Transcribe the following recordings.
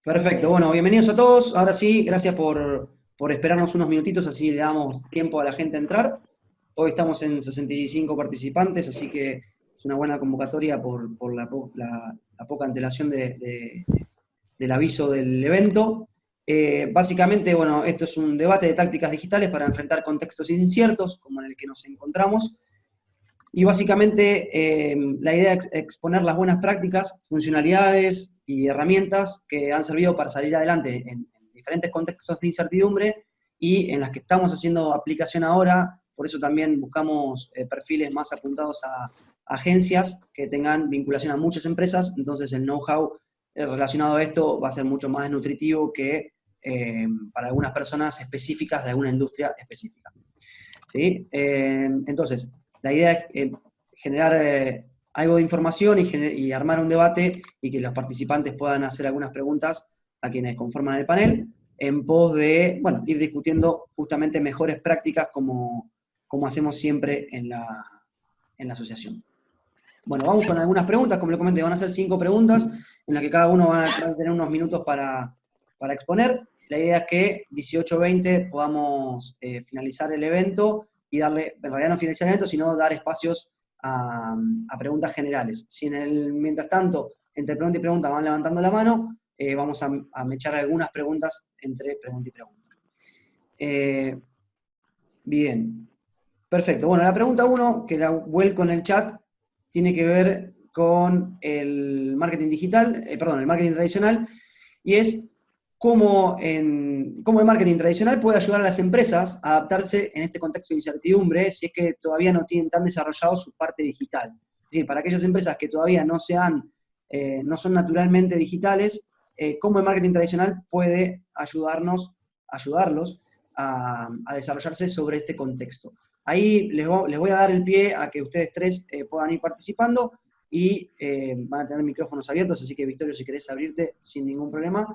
Perfecto, bueno, bienvenidos a todos. Ahora sí, gracias por esperarnos unos minutitos, así le damos tiempo a la gente a entrar. Hoy estamos en 65 participantes, así que es una buena convocatoria por la poca antelación del aviso del evento. Básicamente, bueno, esto es un debate de tácticas digitales para enfrentar contextos inciertos, como en el que nos encontramos. Y básicamente la idea es exponer las buenas prácticas, funcionalidades y herramientas que han servido para salir adelante en diferentes contextos de incertidumbre y en las que estamos haciendo aplicación ahora. Por eso también buscamos perfiles más apuntados a agencias que tengan vinculación a muchas empresas. Entonces el know-how relacionado a esto va a ser mucho más nutritivo que para algunas personas específicas de alguna industria específica. ¿Sí? Entonces, la idea es generar algo de información y armar un debate y que los participantes puedan hacer algunas preguntas a quienes conforman el panel, en pos de, bueno, ir discutiendo justamente mejores prácticas como hacemos siempre en la asociación. Bueno, vamos con algunas preguntas, como le comenté, van a ser 5 preguntas, en las que cada uno va a tener unos minutos para exponer. La idea es que 18:20 podamos finalizar el evento y darle, en realidad no finalizar el evento, sino dar espacios a preguntas generales. Si mientras tanto, entre pregunta y pregunta van levantando la mano, vamos a mechar algunas preguntas entre pregunta y pregunta. Bien, perfecto. Bueno, la pregunta 1, que la vuelco en el chat, tiene que ver con el marketing digital, perdón, el marketing tradicional, y es cómo el marketing tradicional puede ayudar a las empresas a adaptarse en este contexto de incertidumbre si es que todavía no tienen tan desarrollado su parte digital. Es decir, para aquellas empresas que todavía no son naturalmente digitales, cómo el marketing tradicional puede ayudarlos a desarrollarse sobre este contexto. Ahí les voy a dar el pie a que ustedes tres puedan ir participando y van a tener micrófonos abiertos, así que Victorio, si querés abrirte sin ningún problema,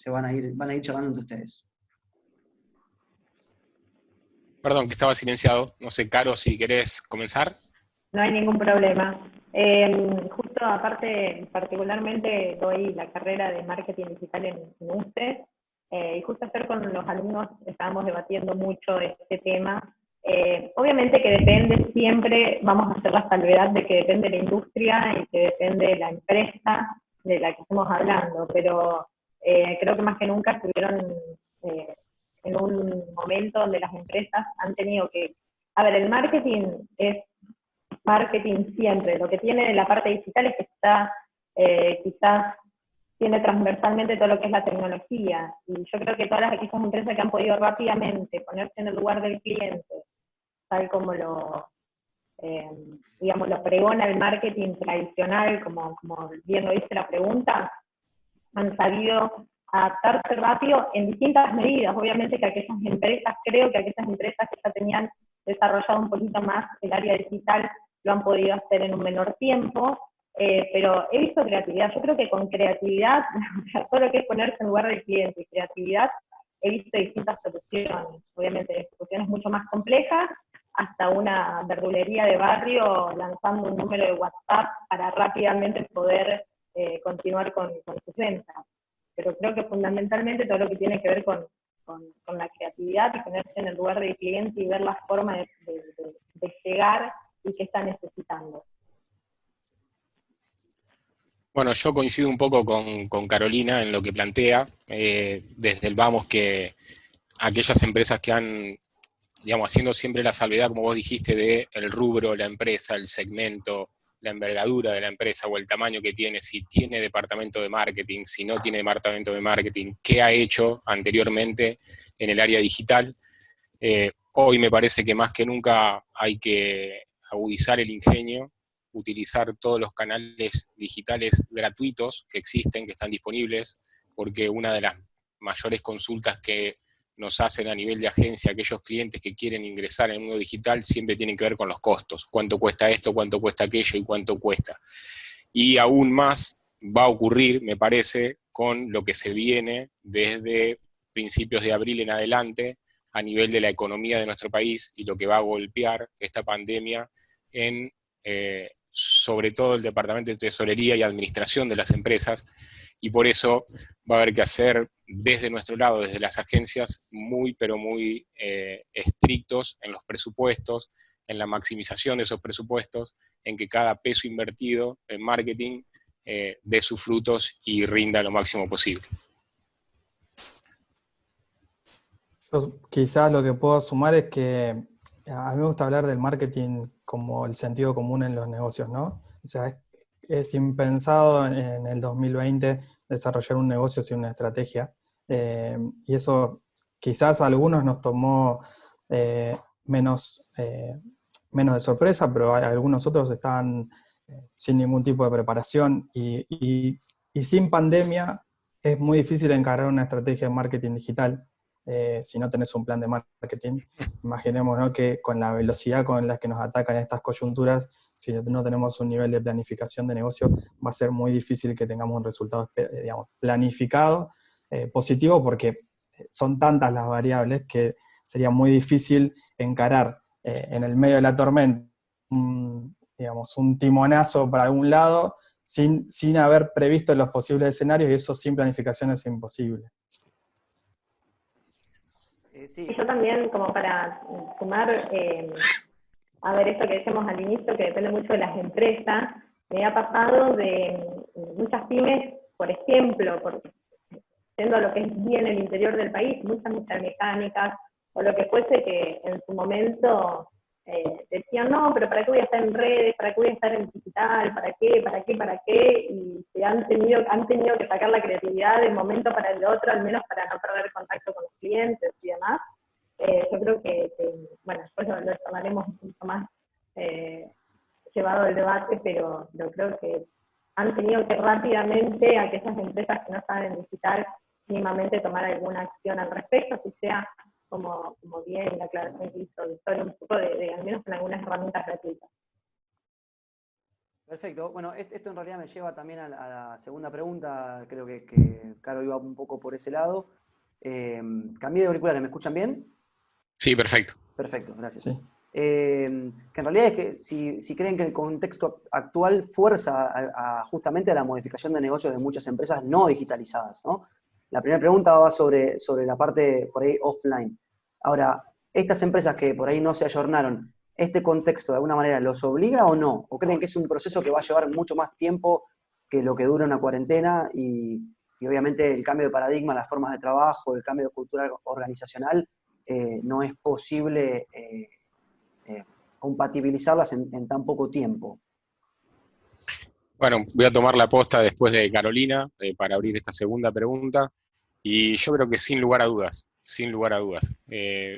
van a ir charlando entre ustedes. Perdón, que estaba silenciado. No sé, Caro, si querés comenzar. No hay ningún problema. Justo aparte, particularmente doy la carrera de marketing digital en UNCE, y justo ayer con los alumnos estábamos debatiendo mucho este tema. Obviamente que depende siempre, vamos a hacer la salvedad de que depende de la industria y que depende de la empresa de la que estamos hablando, pero creo que más que nunca estuvieron en un momento donde las empresas han tenido que... A ver, el marketing es marketing siempre. Lo que tiene la parte digital es que está, quizás tiene transversalmente todo lo que es la tecnología. Y yo creo que todas aquellas empresas que han podido rápidamente ponerse en el lugar del cliente, tal como digamos, lo pregona el marketing tradicional, como bien lo dice la pregunta, han sabido adaptarse rápido en distintas medidas. Obviamente que aquellas empresas, creo que aquellas empresas que ya tenían desarrollado un poquito más el área digital lo han podido hacer en un menor tiempo, pero he visto creatividad. Yo creo que con creatividad, todo lo que es ponerse en lugar del cliente y creatividad, he visto distintas soluciones. Obviamente, soluciones mucho más complejas, hasta una verdulería de barrio lanzando un número de WhatsApp para rápidamente poder continuar con sus ventas. Pero creo que fundamentalmente todo lo que tiene que ver con la creatividad y ponerse en el lugar del cliente y ver la forma de llegar y qué está necesitando. Bueno, yo coincido un poco con Carolina en lo que plantea, desde el vamos que aquellas empresas que han, digamos, haciendo siempre la salvedad, como vos dijiste, de el rubro, la empresa, el segmento, la envergadura de la empresa o el tamaño que tiene, si tiene departamento de marketing, si no tiene departamento de marketing, qué ha hecho anteriormente en el área digital. Hoy me parece que más que nunca hay que agudizar el ingenio, utilizar todos los canales digitales gratuitos que existen, que están disponibles, porque una de las mayores consultas que nos hacen a nivel de agencia aquellos clientes que quieren ingresar en el mundo digital siempre tienen que ver con los costos. ¿Cuánto cuesta esto, cuánto cuesta aquello y cuánto cuesta? Y aún más va a ocurrir, me parece, con lo que se viene desde principios de abril en adelante a nivel de la economía de nuestro país y lo que va a golpear esta pandemia en sobre todo el Departamento de Tesorería y Administración de las empresas, y por eso va a haber que hacer desde nuestro lado, desde las agencias, pero muy estrictos en los presupuestos, en la maximización de esos presupuestos, en que cada peso invertido en marketing dé sus frutos y rinda lo máximo posible. Quizás lo que puedo sumar es que a mí me gusta hablar del marketing como el sentido común en los negocios, ¿no? O sea, es impensado en el 2020 desarrollar un negocio sin una estrategia. Y eso quizás a algunos nos tomó menos de sorpresa, pero algunos otros estaban sin ningún tipo de preparación. Y sin pandemia es muy difícil encarar una estrategia de marketing digital. Si no tenés un plan de marketing. Imaginemos, ¿no?, que con la velocidad con la que nos atacan estas coyunturas, si no tenemos un nivel de planificación de negocio, va a ser muy difícil que tengamos un resultado, digamos, planificado, positivo, porque son tantas las variables que sería muy difícil encarar en el medio de la tormenta digamos, un timonazo para algún lado sin haber previsto los posibles escenarios, y eso sin planificación es imposible. Sí. Yo también, como para sumar, a ver, esto que decíamos al inicio, que depende mucho de las empresas, me ha pasado de muchas pymes, por ejemplo, siendo lo que es bien el interior del país, muchas mecánicas, o lo que fuese, que en su momento decían, no, pero ¿para qué voy a estar en redes? ¿Para qué voy a estar en digital? ¿Para qué? Y se han tenido que sacar la creatividad de un momento para el otro, al menos para no perder contacto con los clientes y demás. Yo creo que bueno, después lo tomaremos un poco más llevado el debate, pero yo creo que han tenido que rápidamente aquellas empresas que no saben digital mínimamente tomar alguna acción al respecto, si sea como bien la aclaración que hizo Victoria, un poco de al menos con algunas herramientas gratuitas. Perfecto. Bueno, esto en realidad me lleva también a la segunda pregunta. Creo que Caro iba un poco por ese lado. Cambié de auriculares, ¿me escuchan bien? Sí, perfecto. Perfecto, gracias. Sí. Que en realidad es que si creen que el contexto actual fuerza justamente a la modificación de negocios de muchas empresas no digitalizadas, ¿no? La primera pregunta va sobre la parte por ahí offline. Ahora, estas empresas que por ahí no se ayornaron, ¿este contexto de alguna manera los obliga o no? ¿O creen que es un proceso que va a llevar mucho más tiempo que lo que dura una cuarentena y obviamente el cambio de paradigma, las formas de trabajo, el cambio de cultura organizacional, no es posible compatibilizarlas en tan poco tiempo? Bueno, voy a tomar la posta después de Carolina para abrir esta segunda pregunta, y yo creo que sin lugar a dudas,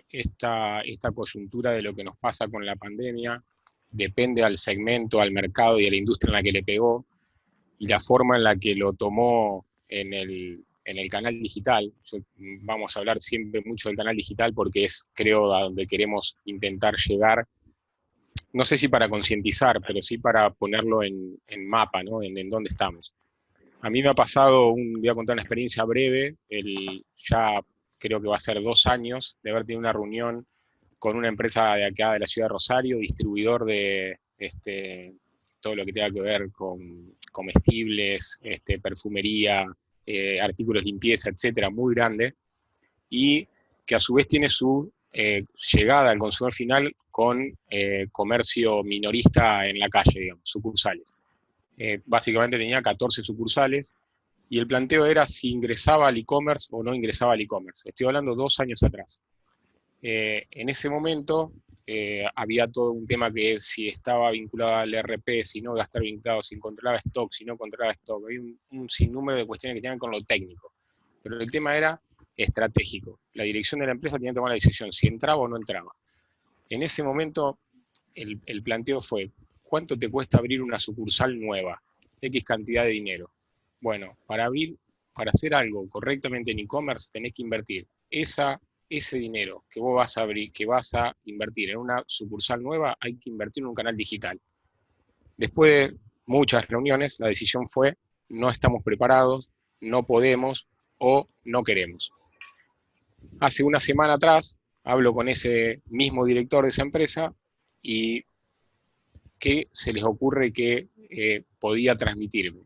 esta coyuntura de lo que nos pasa con la pandemia depende al segmento, al mercado y a la industria en la que le pegó, y la forma en la que lo tomó en el canal digital. Vamos a hablar siempre mucho del canal digital porque es, creo, a donde queremos intentar llegar. No sé si para concientizar, pero sí para ponerlo en mapa, ¿no? En dónde estamos. A mí me ha pasado, voy a contar una experiencia breve, ya creo que va a ser 2 años de haber tenido una reunión con una empresa de acá de la ciudad de Rosario, distribuidor de todo lo que tenga que ver con comestibles, perfumería, artículos de limpieza, etcétera, muy grande, y que a su vez tiene su llegada al consumidor final con comercio minorista en la calle, digamos, sucursales. Básicamente tenía 14 sucursales, y el planteo era si ingresaba al e-commerce o no ingresaba al e-commerce. Estoy hablando 2 años atrás. En ese momento había todo un tema que es si estaba vinculado al ERP, si no iba a estar vinculado, si controlaba stock, si no controlaba stock. Había un sinnúmero de cuestiones que tenían con lo técnico. Pero el tema era estratégico. La dirección de la empresa tenía que tomar la decisión si entraba o no entraba. En ese momento el planteo fue: ¿cuánto te cuesta abrir una sucursal nueva? X cantidad de dinero. Bueno, para hacer algo correctamente en e-commerce tenés que invertir ese dinero que vos vas a abrir, que vas a invertir en una sucursal nueva, hay que invertir en un canal digital. Después de muchas reuniones, la decisión fue: no estamos preparados, no podemos o no queremos. Hace una semana atrás hablo con ese mismo director de esa empresa y ¿qué se les ocurre que podía transmitirme?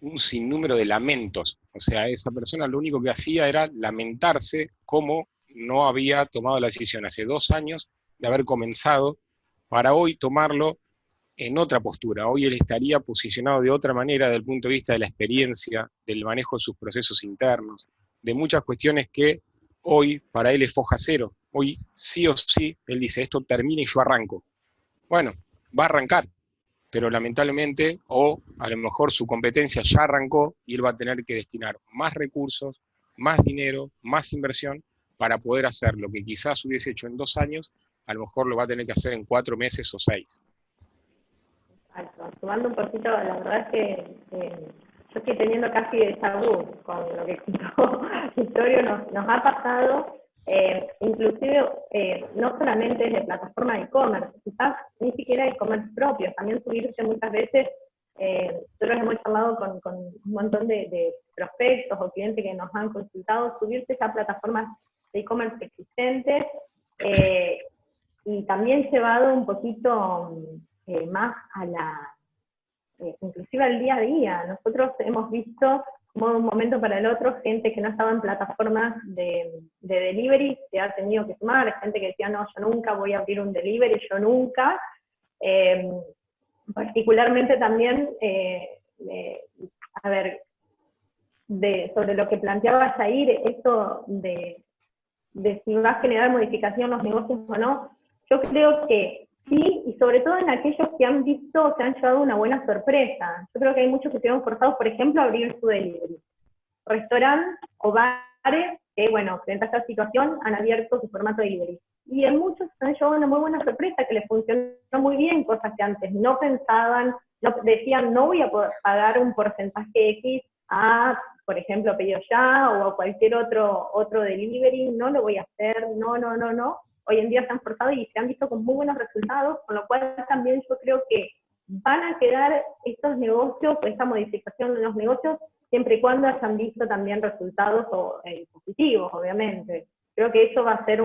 un sinnúmero de lamentos. O sea, esa persona lo único que hacía era lamentarse cómo no había tomado la decisión hace 2 años de haber comenzado, para hoy tomarlo en otra postura. Hoy él estaría posicionado de otra manera desde el punto de vista de la experiencia, del manejo de sus procesos internos, de muchas cuestiones que hoy para él es foja cero. Hoy sí o sí, él dice, esto termina y yo arranco. Bueno, va a arrancar, pero lamentablemente, o a lo mejor su competencia ya arrancó y él va a tener que destinar más recursos, más dinero, más inversión para poder hacer lo que quizás hubiese hecho en 2 años, a lo mejor lo va a tener que hacer en 4 meses o 6. Exacto. Sumando un poquito, la verdad es que yo estoy teniendo casi déjà vu con lo que contó Victorio, nos ha pasado, inclusive no solamente de plataforma de e-commerce, quizás ni siquiera e-commerce propios, también subirse muchas veces, nosotros hemos charlado con un montón de prospectos o clientes que nos han consultado, subirse a plataformas de e-commerce existentes, y también llevado un poquito más a inclusive al día a día. Nosotros hemos visto como de un momento para el otro gente que no estaba en plataformas de delivery se ha tenido que sumar, gente que decía, no, yo nunca voy a abrir un delivery, yo nunca. Particularmente también, a ver, sobre lo que planteaba Jair, esto de si va a generar modificación los negocios o no, yo creo que sí, y sobre todo en aquellos que han visto, se han llevado una buena sorpresa. Yo creo que hay muchos que se ven forzados, por ejemplo, a abrir su delivery. Restaurantes o bares que, bueno, frente a esta situación, han abierto su formato de delivery. Y en muchos se han llevado una muy buena sorpresa, que les funcionó muy bien, cosas que antes no pensaban, decían, no voy a poder pagar un porcentaje X a, por ejemplo, Pedido Ya, o a cualquier otro delivery, no lo voy a hacer, no. Hoy en día se han forzado y se han visto con muy buenos resultados, con lo cual también yo creo que van a quedar estos negocios, esta modificación de los negocios, siempre y cuando hayan visto también resultados positivos, obviamente. Creo que eso va a ser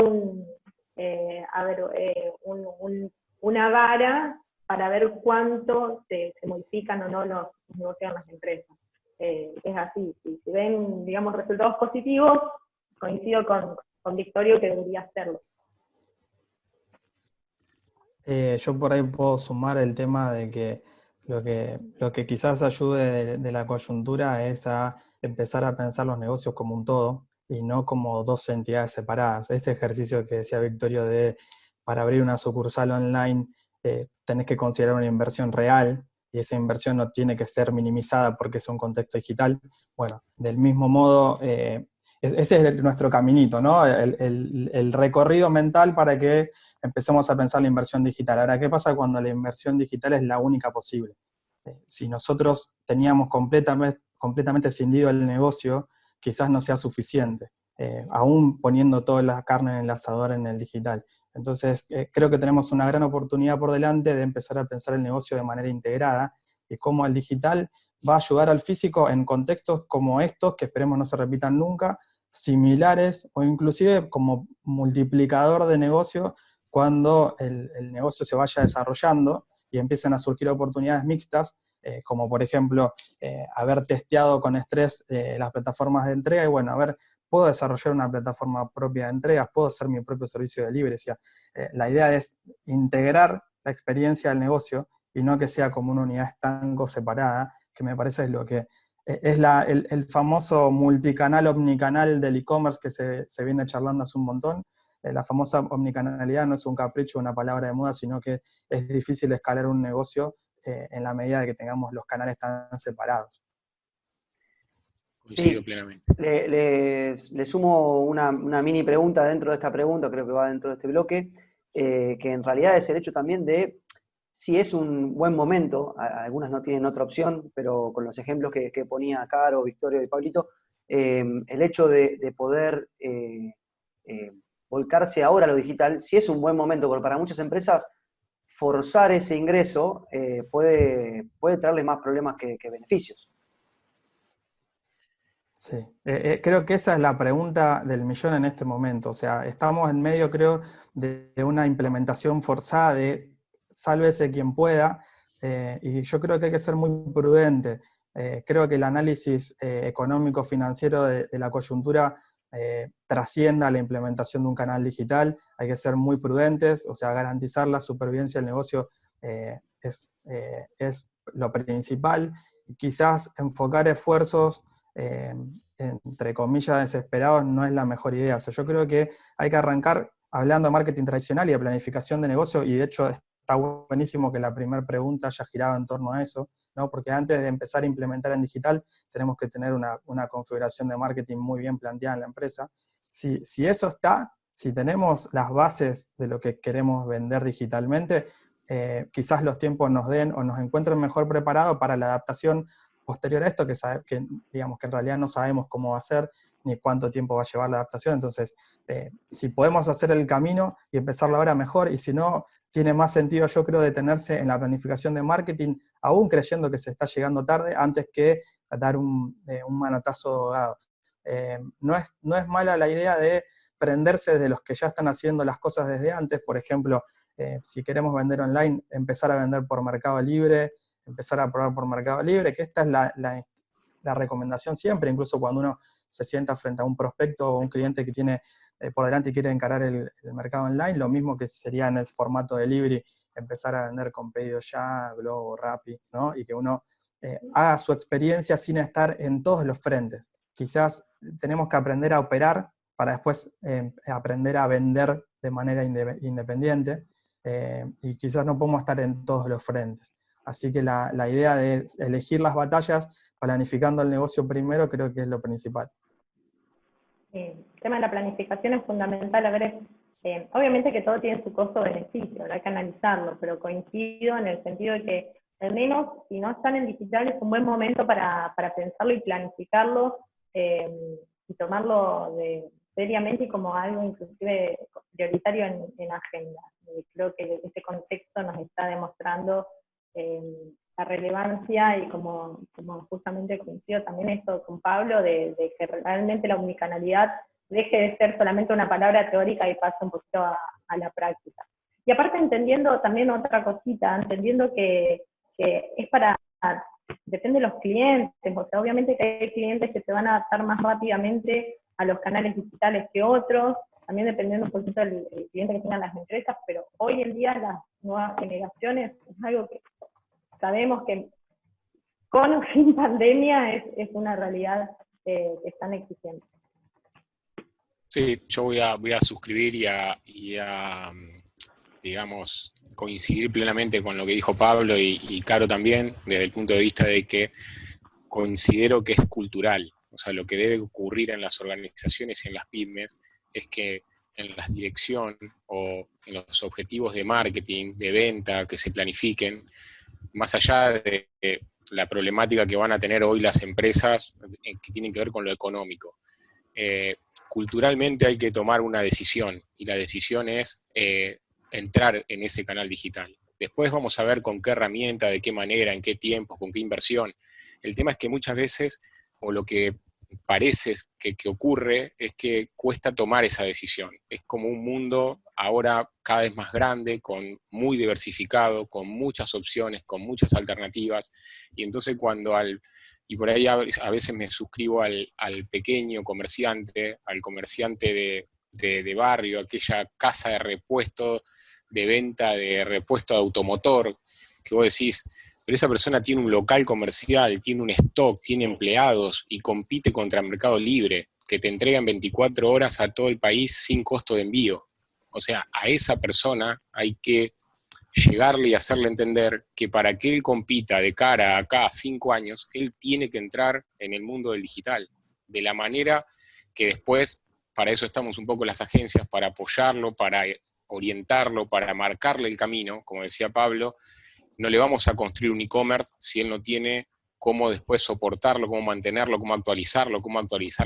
una vara para ver cuánto se modifican o no los negocios en las empresas. Es así, si ven, digamos, resultados positivos, coincido con Victorio que debería hacerlo. Yo por ahí puedo sumar el tema de que lo que quizás ayude de la coyuntura es a empezar a pensar los negocios como un todo y no como dos entidades separadas. Ese ejercicio que decía Victorio de para abrir una sucursal online tenés que considerar una inversión real y esa inversión no tiene que ser minimizada porque es un contexto digital. Bueno, del mismo modo, ese es nuestro caminito, ¿no? El recorrido mental para que empecemos a pensar la inversión digital. Ahora, ¿qué pasa cuando la inversión digital es la única posible? Si nosotros teníamos completamente escindido el negocio, quizás no sea suficiente, aún poniendo toda la carne en el asador en el digital. Entonces, creo que tenemos una gran oportunidad por delante de empezar a pensar el negocio de manera integrada y cómo el digital va a ayudar al físico en contextos como estos, que esperemos no se repitan nunca, similares o inclusive como multiplicador de negocio cuando el negocio se vaya desarrollando y empiecen a surgir oportunidades mixtas, como por ejemplo haber testeado con estrés las plataformas de entrega y bueno, a ver, puedo desarrollar una plataforma propia de entregas, puedo hacer mi propio servicio de delivery. O sea, la idea es integrar la experiencia del negocio y no que sea como una unidad estanco separada, que me parece es lo que es el famoso multicanal, omnicanal del e-commerce que se viene charlando hace un montón. La famosa omnicanalidad no es un capricho, una palabra de moda, sino que es difícil escalar un negocio en la medida de que tengamos los canales tan separados. Coincido plenamente. Le sumo una mini pregunta dentro de esta pregunta, creo que va dentro de este bloque, que en realidad es el hecho también de si es un buen momento, algunas no tienen otra opción, pero con los ejemplos que ponía Caro, Victorio y Pablito, el hecho de poder volcarse ahora a lo digital, si es un buen momento, porque para muchas empresas forzar ese ingreso puede traerles más problemas que beneficios. Sí, creo que esa es la pregunta del millón en este momento. O sea, estamos en medio, creo, de una implementación forzada de sálvese quien pueda, y yo creo que hay que ser muy prudente. Creo que el análisis económico-financiero de la coyuntura trascienda la implementación de un canal digital. Hay que ser muy prudentes, o sea, garantizar la supervivencia del negocio es lo principal. Quizás enfocar esfuerzos, entre comillas, desesperados no es la mejor idea. O sea, yo creo que hay que arrancar hablando de marketing tradicional y de planificación de negocio, y de hecho está buenísimo que la primera pregunta haya girado en torno a eso, ¿no? Porque antes de empezar a implementar en digital, tenemos que tener una configuración de marketing muy bien planteada en la empresa. Si eso está, si tenemos las bases de lo que queremos vender digitalmente, quizás los tiempos nos den o nos encuentren mejor preparados para la adaptación posterior a esto, digamos que en realidad no sabemos cómo va a ser ni cuánto tiempo va a llevar la adaptación. Entonces, si podemos hacer el camino y empezarlo ahora, mejor, y si no, tiene más sentido, yo creo, detenerse en la planificación de marketing, aún creyendo que se está llegando tarde, antes que dar un manotazo dado. No es mala la idea de prenderse de los que ya están haciendo las cosas desde antes. Por ejemplo, si queremos vender online, empezar a vender por Mercado Libre, empezar a probar por Mercado Libre, que esta es la recomendación siempre, incluso cuando uno se sienta frente a un prospecto o un cliente que tiene por delante y quiere encarar el mercado online, lo mismo que sería en el formato de delivery, empezar a vender con Pedido Ya, Globo, Rappi, ¿no? Y que uno haga su experiencia sin estar en todos los frentes. Quizás tenemos que aprender a operar para después aprender a vender de manera independiente, y quizás no podemos estar en todos los frentes. Así que la idea de elegir las batallas planificando el negocio primero creo que es lo principal. El tema de la planificación es fundamental. A ver, obviamente que todo tiene su costo-beneficio, hay que analizarlo, pero coincido en el sentido de que al menos si no están en digital es un buen momento para pensarlo y planificarlo, y tomarlo seriamente y como algo inclusive prioritario en agenda. Creo que este contexto nos está demostrando la relevancia, y como justamente coincido también esto con Pablo, de que realmente la omnicanalidad deje de ser solamente una palabra teórica y pase un poquito a la práctica. Y aparte entendiendo también otra cosita, entendiendo que es depende de los clientes, o sea, obviamente que hay clientes que se van a adaptar más rápidamente a los canales digitales que otros, también dependiendo un poquito del cliente que tengan las empresas, pero hoy en día las nuevas generaciones es algo que sabemos que con o sin pandemia es una realidad que están exigiendo. Sí, yo voy a suscribir y a, digamos, coincidir plenamente con lo que dijo Pablo y Caro también, desde el punto de vista de que considero que es cultural. O sea, lo que debe ocurrir en las organizaciones y en las pymes es que en la dirección o en los objetivos de marketing, de venta, que se planifiquen, más allá de la problemática que van a tener hoy las empresas que tienen que ver con lo económico. Culturalmente hay que tomar una decisión, y la decisión es entrar en ese canal digital. Después vamos a ver con qué herramienta, de qué manera, en qué tiempo, con qué inversión. El tema es que muchas veces, o lo que parece que ocurre, es que cuesta tomar esa decisión. Es como un mundo ahora cada vez más grande, muy diversificado, con muchas opciones, con muchas alternativas, y entonces y por ahí a veces me suscribo al pequeño comerciante, al comerciante de barrio, aquella casa de repuesto, de venta de repuesto de automotor, que vos decís, pero esa persona tiene un local comercial, tiene un stock, tiene empleados y compite contra Mercado Libre, que te entrega en 24 horas a todo el país sin costo de envío. O sea, a esa persona hay que llegarle y hacerle entender que para que él compita de cara a acá 5 años, él tiene que entrar en el mundo del digital, de la manera que después, para eso estamos un poco las agencias, para apoyarlo, para orientarlo, para marcarle el camino, como decía Pablo. No le vamos a construir un e-commerce si él no tiene cómo después soportarlo, cómo mantenerlo, cómo actualizar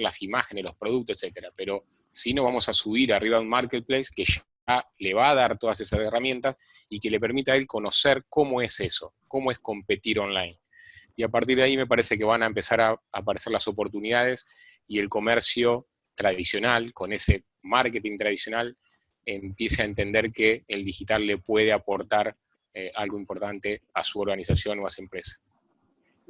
las imágenes, los productos, etc. Pero sí nos vamos a subir arriba de un marketplace que ya le va a dar todas esas herramientas y que le permita a él conocer cómo es eso, cómo es competir online. Y a partir de ahí me parece que van a empezar a aparecer las oportunidades, y el comercio tradicional, con ese marketing tradicional, empiece a entender que el digital le puede aportar algo importante a su organización o a su empresa.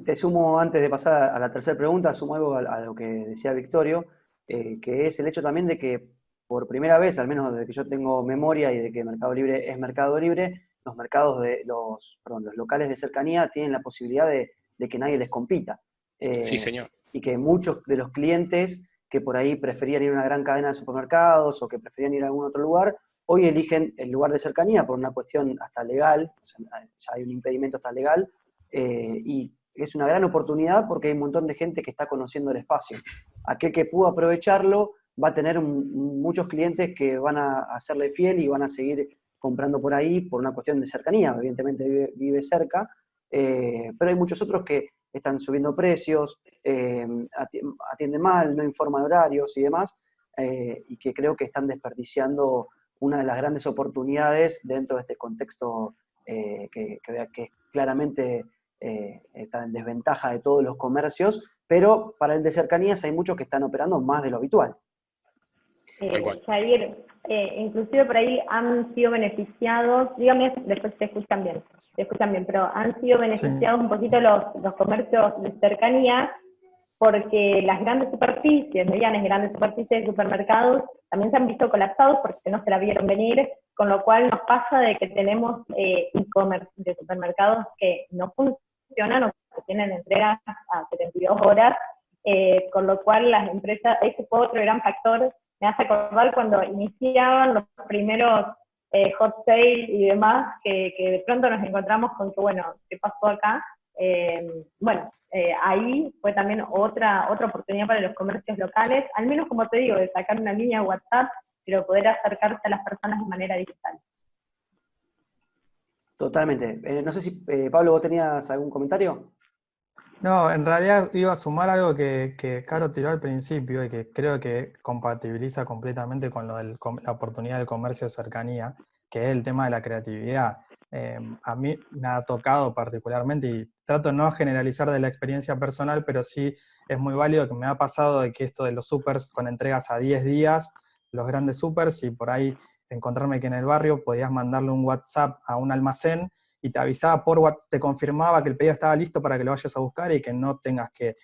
te sumo, antes de pasar a la tercera pregunta, sumo algo a lo que decía Victorio, que es el hecho también de que por primera vez, al menos desde que yo tengo memoria y de que Mercado Libre es Mercado Libre, los mercados los locales de cercanía tienen la posibilidad de que nadie les compita. Sí, Eh, señor. y que muchos de los clientes que por ahí preferían ir a una gran cadena de supermercados o que preferían ir a algún otro lugar, hoy eligen el lugar de cercanía por una cuestión hasta legal, o sea, ya hay un impedimento hasta legal, y es una gran oportunidad porque hay un montón de gente que está conociendo el espacio. Aquel que pudo aprovecharlo va a tener muchos clientes que van a hacerle fiel y van a seguir comprando por ahí por una cuestión de cercanía, evidentemente vive cerca, pero hay muchos otros que están subiendo precios, atienden mal, no informan horarios y demás, y que creo que están desperdiciando una de las grandes oportunidades dentro de este contexto que claramente está en desventaja de todos los comercios, pero para el de cercanías hay muchos que están operando más de lo habitual. Tal cual. Jair, inclusive por ahí han sido beneficiados, dígame, después te escuchan bien, pero han sido beneficiados Sí. un poquito los comercios de cercanía, porque las grandes superficies, medianas grandes superficies de supermercados, también se han visto colapsados porque no se la vieron venir, con lo cual nos pasa de que tenemos e-commerce de supermercados que no funcionan o que tienen entregas a 72 horas, con lo cual las empresas, ese fue otro gran factor. Me hace acordar cuando iniciaban los primeros hot sale y demás, que de pronto nos encontramos con que, bueno, ¿qué pasó acá? Ahí fue también otra oportunidad para los comercios locales, al menos como te digo, de sacar una línea de WhatsApp, pero poder acercarse a las personas de manera digital. Totalmente. No sé si, Pablo, vos tenías algún comentario. No, en realidad iba a sumar algo que Caro tiró al principio y que creo que compatibiliza completamente con la oportunidad del comercio de cercanía, que es el tema de la creatividad. A mí me ha tocado particularmente, y trato de no generalizar de la experiencia personal, pero sí es muy válido que me ha pasado de que esto de los supers con entregas a 10 días, los grandes supers, y por ahí encontrarme que en el barrio podías mandarle un WhatsApp a un almacén y te avisaba por WhatsApp, te confirmaba que el pedido estaba listo para que lo vayas a buscar y que no tengas que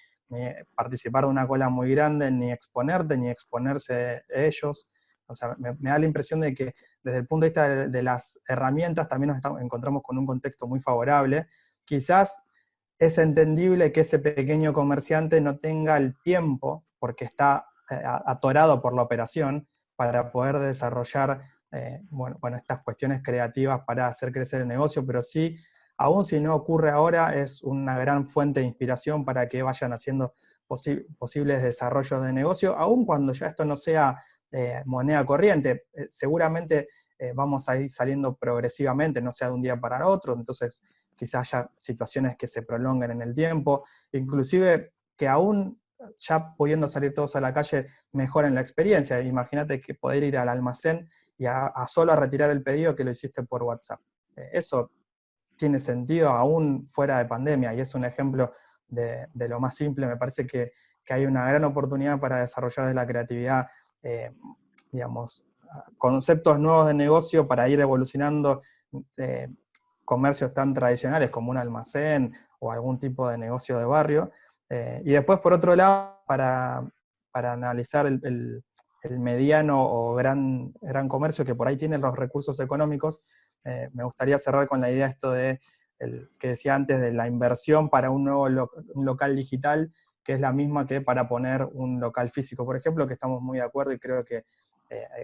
participar de una cola muy grande, ni exponerte, ni exponerse ellos. O sea, me da la impresión de que desde el punto de vista de las herramientas también nos encontramos con un contexto muy favorable. Quizás es entendible que ese pequeño comerciante no tenga el tiempo, porque está atorado por la operación, para poder desarrollar estas cuestiones creativas para hacer crecer el negocio, pero sí, aún si no ocurre ahora, es una gran fuente de inspiración para que vayan haciendo posibles desarrollos de negocio, aun cuando ya esto no sea moneda corriente. Seguramente vamos a ir saliendo progresivamente, no sea de un día para otro, entonces quizás haya situaciones que se prolonguen en el tiempo, inclusive que aún ya pudiendo salir todos a la calle mejoren la experiencia. Imagínate que poder ir al almacén y solo a retirar el pedido que lo hiciste por WhatsApp. Eso tiene sentido aún fuera de pandemia y es un ejemplo de lo más simple. Me parece que hay una gran oportunidad para desarrollar de la creatividad, digamos, conceptos nuevos de negocio para ir evolucionando comercios tan tradicionales como un almacén o algún tipo de negocio de barrio. Y después, por otro lado, para analizar el mediano o gran comercio que por ahí tiene los recursos económicos, me gustaría cerrar con la idea esto de que decía antes de la inversión para un nuevo un local digital, que es la misma que para poner un local físico, por ejemplo, que estamos muy de acuerdo y creo que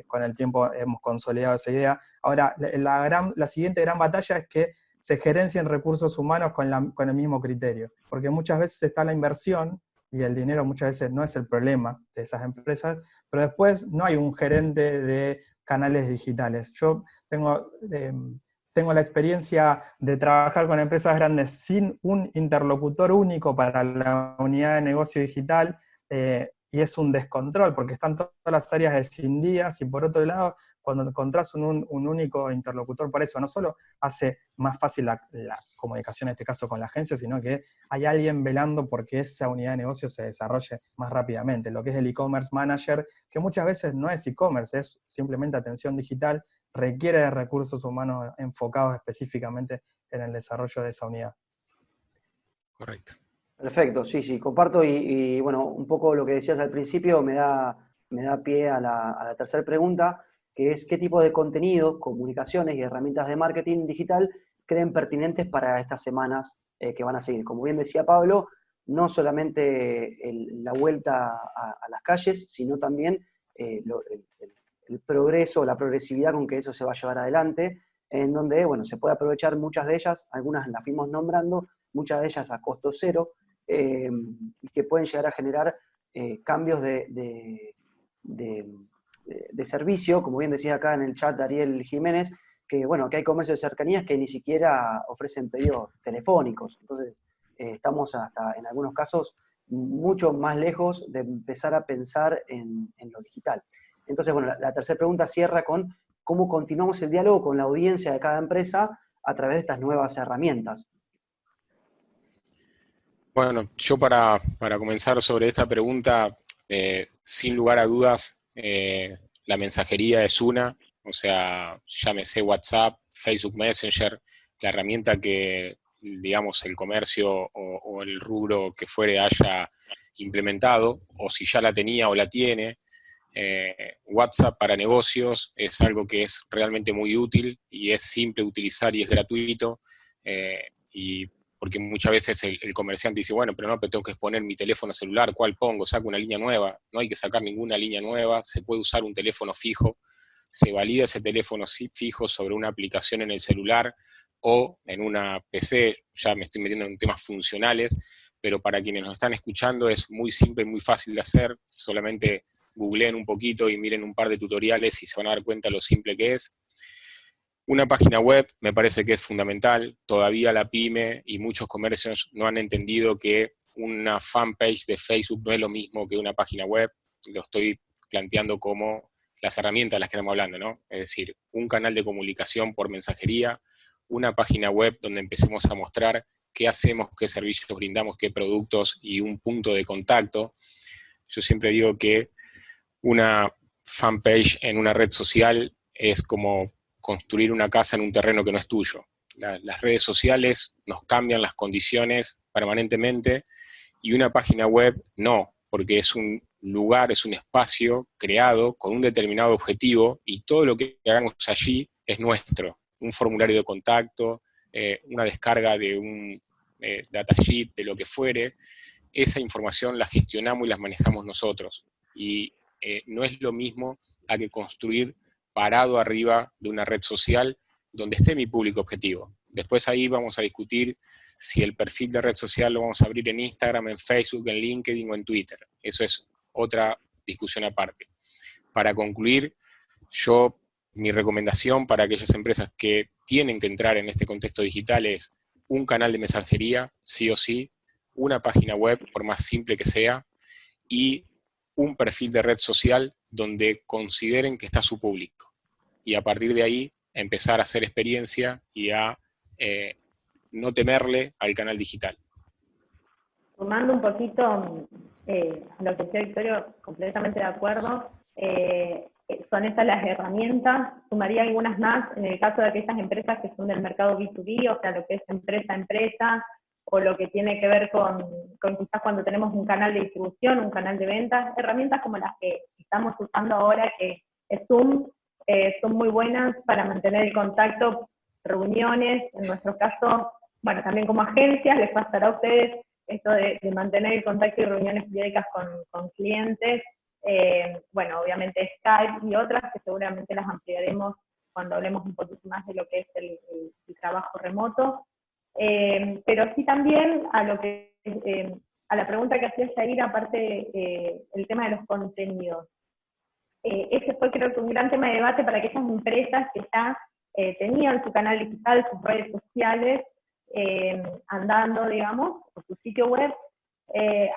con el tiempo hemos consolidado esa idea. Ahora, la siguiente gran batalla es que se gerencien recursos humanos con el mismo criterio, porque muchas veces está la inversión y el dinero muchas veces no es el problema de esas empresas, pero después no hay un gerente de canales digitales. Yo tengo la experiencia de trabajar con empresas grandes sin un interlocutor único para la unidad de negocio digital, y es un descontrol, porque están todas las áreas escindidas, y por otro lado, cuando encontrás un único interlocutor para eso, no solo hace más fácil la comunicación, en este caso con la agencia, sino que hay alguien velando porque esa unidad de negocio se desarrolle más rápidamente. Lo que es el e-commerce manager, que muchas veces no es e-commerce, es simplemente atención digital, requiere de recursos humanos enfocados específicamente en el desarrollo de esa unidad. Correcto. Perfecto, sí, sí, comparto y, bueno, un poco lo que decías al principio me da pie a la tercera pregunta, que es qué tipo de contenidos, comunicaciones y herramientas de marketing digital creen pertinentes para estas semanas que van a seguir. Como bien decía Pablo, no solamente la vuelta a las calles, sino también el progreso, la progresividad con que eso se va a llevar adelante, en donde, bueno, se puede aprovechar muchas de ellas, algunas las fuimos nombrando, muchas de ellas a costo cero, y que pueden llegar a generar cambios de servicio, como bien decía acá en el chat Ariel Jiménez, que bueno, que hay comercios de cercanías que ni siquiera ofrecen pedidos telefónicos. Entonces, estamos hasta en algunos casos mucho más lejos de empezar a pensar en lo digital. Entonces, bueno, la tercera pregunta cierra con cómo continuamos el diálogo con la audiencia de cada empresa a través de estas nuevas herramientas. Bueno, yo para comenzar sobre esta pregunta, sin lugar a dudas, la mensajería es una, o sea, llámese WhatsApp, Facebook Messenger, la herramienta que, digamos, el comercio o el rubro que fuere haya implementado, o si ya la tenía o la tiene. WhatsApp para negocios es algo que es realmente muy útil y es simple de utilizar y es gratuito. Y porque muchas veces el comerciante dice, bueno, pero no, pero tengo que exponer mi teléfono celular, ¿cuál pongo? Saco una línea nueva. No hay que sacar ninguna línea nueva, se puede usar un teléfono fijo, se valida ese teléfono fijo sobre una aplicación en el celular o en una PC, ya me estoy metiendo en temas funcionales, pero para quienes nos están escuchando es muy simple y muy fácil de hacer, solamente googleen un poquito y miren un par de tutoriales y se van a dar cuenta lo simple que es. Una página web me parece que es fundamental. Todavía la pyme y muchos comercios no han entendido que una fanpage de Facebook no es lo mismo que una página web. Lo estoy planteando como las herramientas de las que estamos hablando, ¿no? Es decir, un canal de comunicación por mensajería, una página web donde empecemos a mostrar qué hacemos, qué servicios brindamos, qué productos y un punto de contacto. Yo siempre digo que una fanpage en una red social es como construir una casa en un terreno que no es tuyo. Las redes sociales nos cambian las condiciones permanentemente y una página web no, porque es un lugar, es un espacio creado con un determinado objetivo y todo lo que hagamos allí es nuestro. Un formulario de contacto, una descarga de un datasheet, de lo que fuere, esa información la gestionamos y las manejamos nosotros. Y no es lo mismo a que construir parado arriba de una red social donde esté mi público objetivo. Después ahí vamos a discutir si el perfil de red social lo vamos a abrir en Instagram, en Facebook, en LinkedIn o en Twitter. Eso es otra discusión aparte. Para concluir, mi recomendación para aquellas empresas que tienen que entrar en este contexto digital es un canal de mensajería, sí o sí, una página web, por más simple que sea, y un perfil de red social donde consideren que está su público. Y a partir de ahí empezar a hacer experiencia y a no temerle al canal digital. Sumando un poquito a lo que decía Victorio, completamente de acuerdo, son estas las herramientas, sumaría algunas más en el caso de aquellas empresas que son del mercado B2B, o sea, lo que es empresa a empresa, o lo que tiene que ver con quizás cuando tenemos un canal de distribución, un canal de ventas, herramientas como las que estamos usando ahora, que es Zoom, son muy buenas para mantener el contacto, reuniones, en nuestro caso, bueno, también como agencias, les pasará a ustedes esto de mantener el contacto y reuniones periódicas con clientes, bueno, obviamente Skype y otras que seguramente las ampliaremos cuando hablemos un poquito más de lo que es el trabajo remoto. Pero sí también a lo que a la pregunta que hacía Jair, aparte el tema de los contenidos. Ese fue creo que un gran tema de debate para aquellas empresas que ya tenían su canal digital, sus redes sociales, andando, digamos, por su sitio web.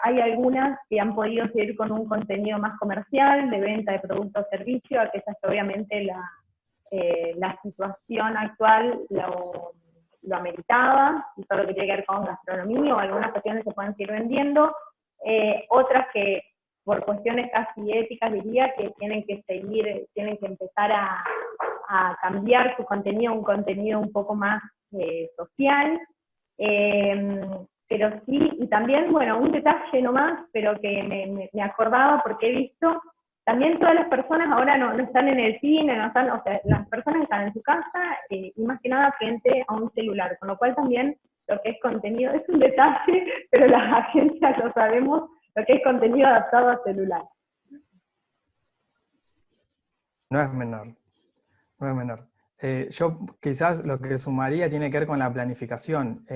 Hay algunas que han podido seguir con un contenido más comercial, de venta de productos o servicios, aquellas que obviamente la situación actual lo ameritaba, y todo lo que tiene que ver con gastronomía, o algunas cuestiones se pueden seguir vendiendo, otras que por cuestiones casi éticas diría que tienen que empezar a cambiar su contenido a un contenido un poco más social. pero sí, y también, bueno, un detalle nomás, pero que me acordaba porque he visto, también todas las personas ahora no están en el cine, no están, o sea, las personas están en su casa y más que nada frente a un celular, con lo cual también lo que es contenido, es un detalle, pero las agencias lo sabemos, lo que es contenido adaptado a celular. No es menor, no es menor. Yo quizás lo que sumaría tiene que ver con la planificación,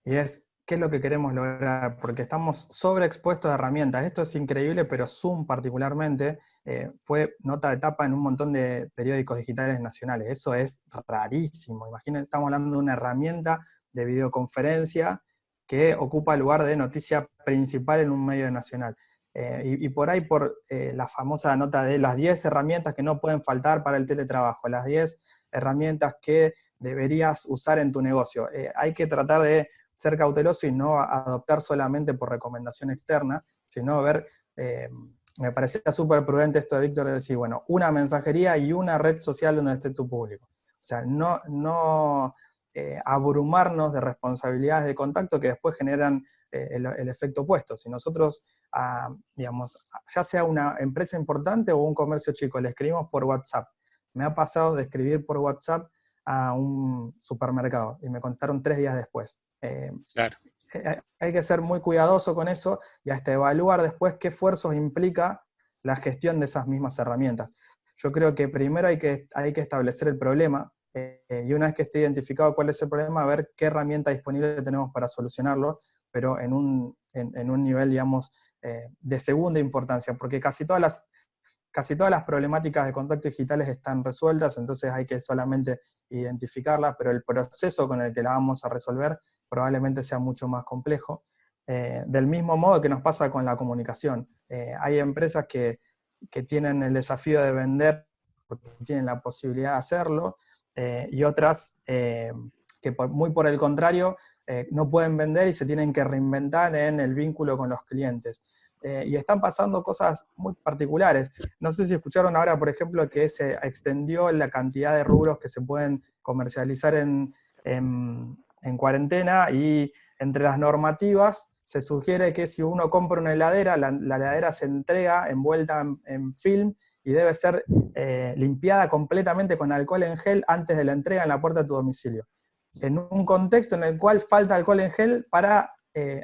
y es qué es lo que queremos lograr, porque estamos sobreexpuestos a herramientas. Esto es increíble, pero Zoom particularmente fue nota de tapa en un montón de periódicos digitales nacionales. Eso es rarísimo. Imaginen, estamos hablando de una herramienta de videoconferencia que ocupa el lugar de noticia principal en un medio nacional. Y por ahí, por la famosa nota de las 10 herramientas que no pueden faltar para el teletrabajo, las 10 herramientas que deberías usar en tu negocio. Hay que tratar de ser cauteloso y no adoptar solamente por recomendación externa, sino ver, me parecía súper prudente esto de Víctor de decir, bueno, una mensajería y una red social donde esté tu público. O sea, no abrumarnos de responsabilidades de contacto que después generan el efecto opuesto. Si nosotros, digamos, ya sea una empresa importante o un comercio chico, le escribimos por WhatsApp. Me ha pasado de escribir por WhatsApp a un supermercado y me contaron 3 días después. Claro. Hay que ser muy cuidadoso con eso y hasta evaluar después qué esfuerzos implica la gestión de esas mismas herramientas. Yo creo que primero hay que establecer el problema, y una vez que esté identificado cuál es el problema, ver qué herramienta disponible tenemos para solucionarlo, pero en un nivel, digamos, de segunda importancia, porque casi todas las problemáticas de contacto digitales están resueltas, entonces hay que solamente identificarlas, pero el proceso con el que la vamos a resolver probablemente sea mucho más complejo. Del mismo modo que nos pasa con la comunicación. Hay empresas que tienen el desafío de vender porque tienen la posibilidad de hacerlo, y otras que muy por el contrario no pueden vender y se tienen que reinventar en el vínculo con los clientes. Y están pasando cosas muy particulares. No sé si escucharon ahora, por ejemplo, que se extendió la cantidad de rubros que se pueden comercializar en cuarentena, y entre las normativas se sugiere que si uno compra una heladera, la heladera se entrega envuelta en film y debe ser limpiada completamente con alcohol en gel antes de la entrega en la puerta de tu domicilio. En un contexto en el cual falta alcohol en gel para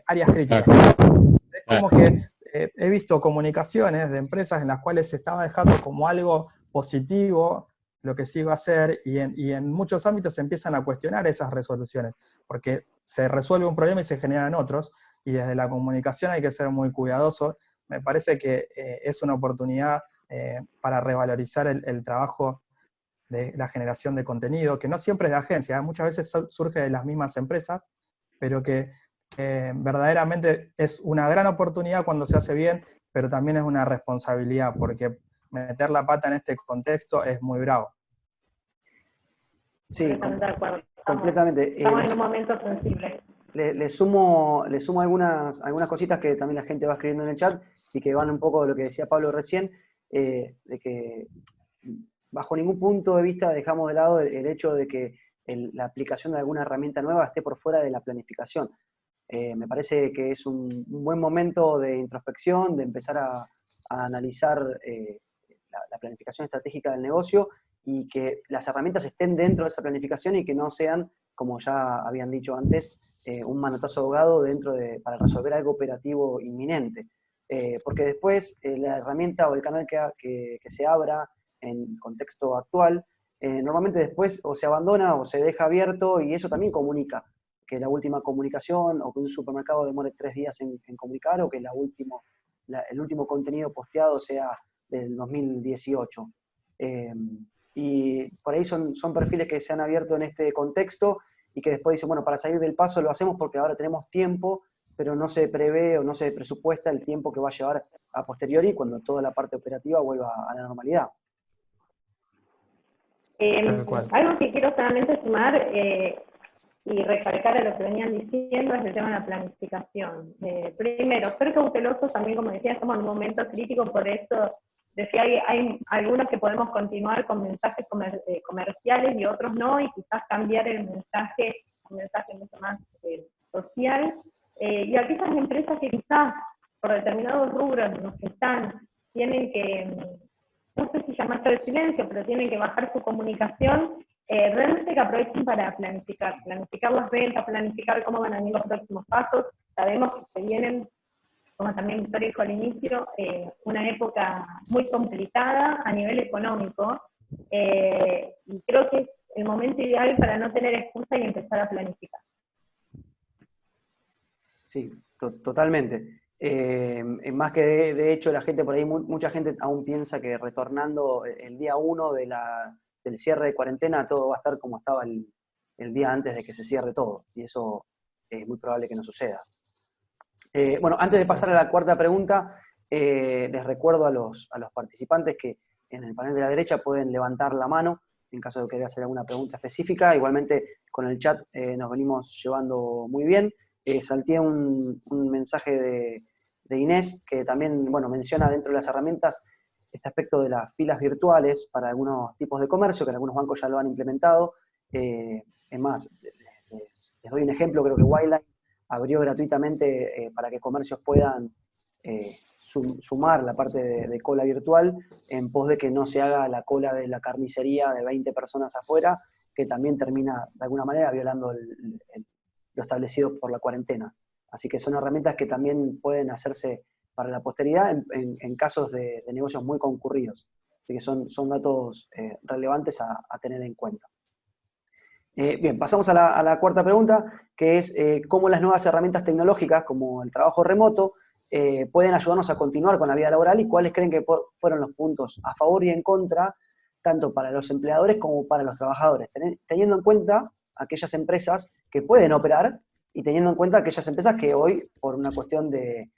áreas críticas. Es como que he visto comunicaciones de empresas en las cuales se estaba dejando como algo positivo lo que se iba a hacer, y en muchos ámbitos se empiezan a cuestionar esas resoluciones, porque se resuelve un problema y se generan otros, y desde la comunicación hay que ser muy cuidadoso. Me parece que es una oportunidad para revalorizar el trabajo de la generación de contenido, que no siempre es de agencia, muchas veces surge de las mismas empresas, pero que verdaderamente es una gran oportunidad cuando se hace bien, pero también es una responsabilidad, porque meter la pata en este contexto es muy bravo. Sí, De acuerdo. completamente. Estamos en un momento sensible. Le sumo algunas cositas que también la gente va escribiendo en el chat y que van un poco de lo que decía Pablo recién, de que bajo ningún punto de vista dejamos de lado el hecho de que la aplicación de alguna herramienta nueva esté por fuera de la planificación. Me parece que es un buen momento de introspección, de empezar a analizar la planificación estratégica del negocio, y que las herramientas estén dentro de esa planificación y que no sean, como ya habían dicho antes, un manotazo ahogado para resolver algo operativo inminente. Porque después la herramienta o el canal que se abra en contexto actual, normalmente después o se abandona o se deja abierto, y eso también comunica que la última comunicación, o que un supermercado demore 3 días en comunicar, o que el último contenido posteado sea del 2018. Y por ahí son perfiles que se han abierto en este contexto y que después dicen, bueno, para salir del paso lo hacemos porque ahora tenemos tiempo, pero no se prevé o no se presupuesta el tiempo que va a llevar a posteriori cuando toda la parte operativa vuelva a la normalidad. Algo que quiero solamente sumar y recalcar a lo que venían diciendo es el tema de la planificación. Primero, ser cautelosos también, como decía, estamos en un momento crítico, por eso decía, hay algunos que podemos continuar con mensajes comerciales y otros no, y quizás cambiar el mensaje, un mensaje mucho más social. y aquellas empresas que quizás por determinados rubros los que tienen que, no sé si llamarse al silencio, pero tienen que bajar su comunicación, realmente que aprovechen para planificar las ventas, planificar cómo van a venir los próximos pasos. Sabemos que se vienen, como también Victoria dijo al inicio, una época muy complicada a nivel económico, y creo que es el momento ideal para no tener excusa y empezar a planificar. Sí, totalmente. Más que de hecho la gente por ahí, mucha gente aún piensa que retornando el día 1 del cierre de cuarentena todo va a estar como estaba el día antes de que se cierre todo, y eso es muy probable que no suceda. Bueno, antes de pasar a la cuarta pregunta, les recuerdo a los participantes que en el panel de la derecha pueden levantar la mano en caso de querer hacer alguna pregunta específica. Igualmente con el chat nos venimos llevando muy bien. Salteé un mensaje de Inés, que también menciona dentro de las herramientas este aspecto de las filas virtuales para algunos tipos de comercio, que en algunos bancos ya lo han implementado. Es más, les doy un ejemplo, creo que Wildline abrió gratuitamente para que comercios puedan sumar la parte de cola virtual en pos de que no se haga la cola de la carnicería de 20 personas afuera, que también termina de alguna manera violando lo establecido por la cuarentena. Así que son herramientas que también pueden hacerse para la posteridad en casos de negocios muy concurridos. Así que son datos relevantes a tener en cuenta. Bien, pasamos a la cuarta pregunta, que es cómo las nuevas herramientas tecnológicas, como el trabajo remoto, pueden ayudarnos a continuar con la vida laboral, y cuáles creen que fueron los puntos a favor y en contra, tanto para los empleadores como para los trabajadores, teniendo en cuenta aquellas empresas que pueden operar y teniendo en cuenta aquellas empresas que hoy, por una cuestión de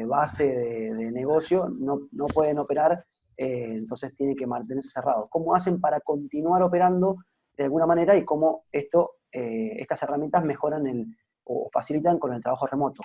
base de negocio, no pueden operar, entonces tienen que mantenerse cerrados. ¿Cómo hacen para continuar operando de alguna manera y cómo estas herramientas mejoran o facilitan con el trabajo remoto?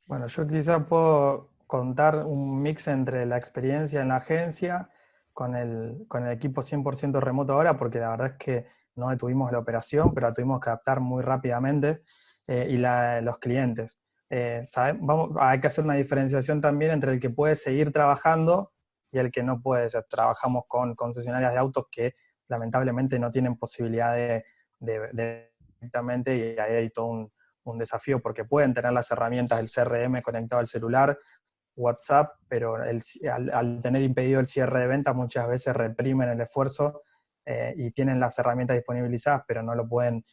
Bueno, yo quizá puedo contar un mix entre la experiencia en la agencia con el equipo 100% remoto ahora, porque la verdad es que no detuvimos la operación, pero la tuvimos que adaptar muy rápidamente, y los clientes. Hay que hacer una diferenciación también entre el que puede seguir trabajando y el que no puede. O sea, trabajamos con concesionarias de autos que lamentablemente no tienen posibilidad de directamente, y ahí hay todo un desafío, porque pueden tener las herramientas del CRM conectado al celular, WhatsApp, pero al tener impedido el cierre de ventas muchas veces reprimen el esfuerzo, y tienen las herramientas disponibilizadas, pero no lo pueden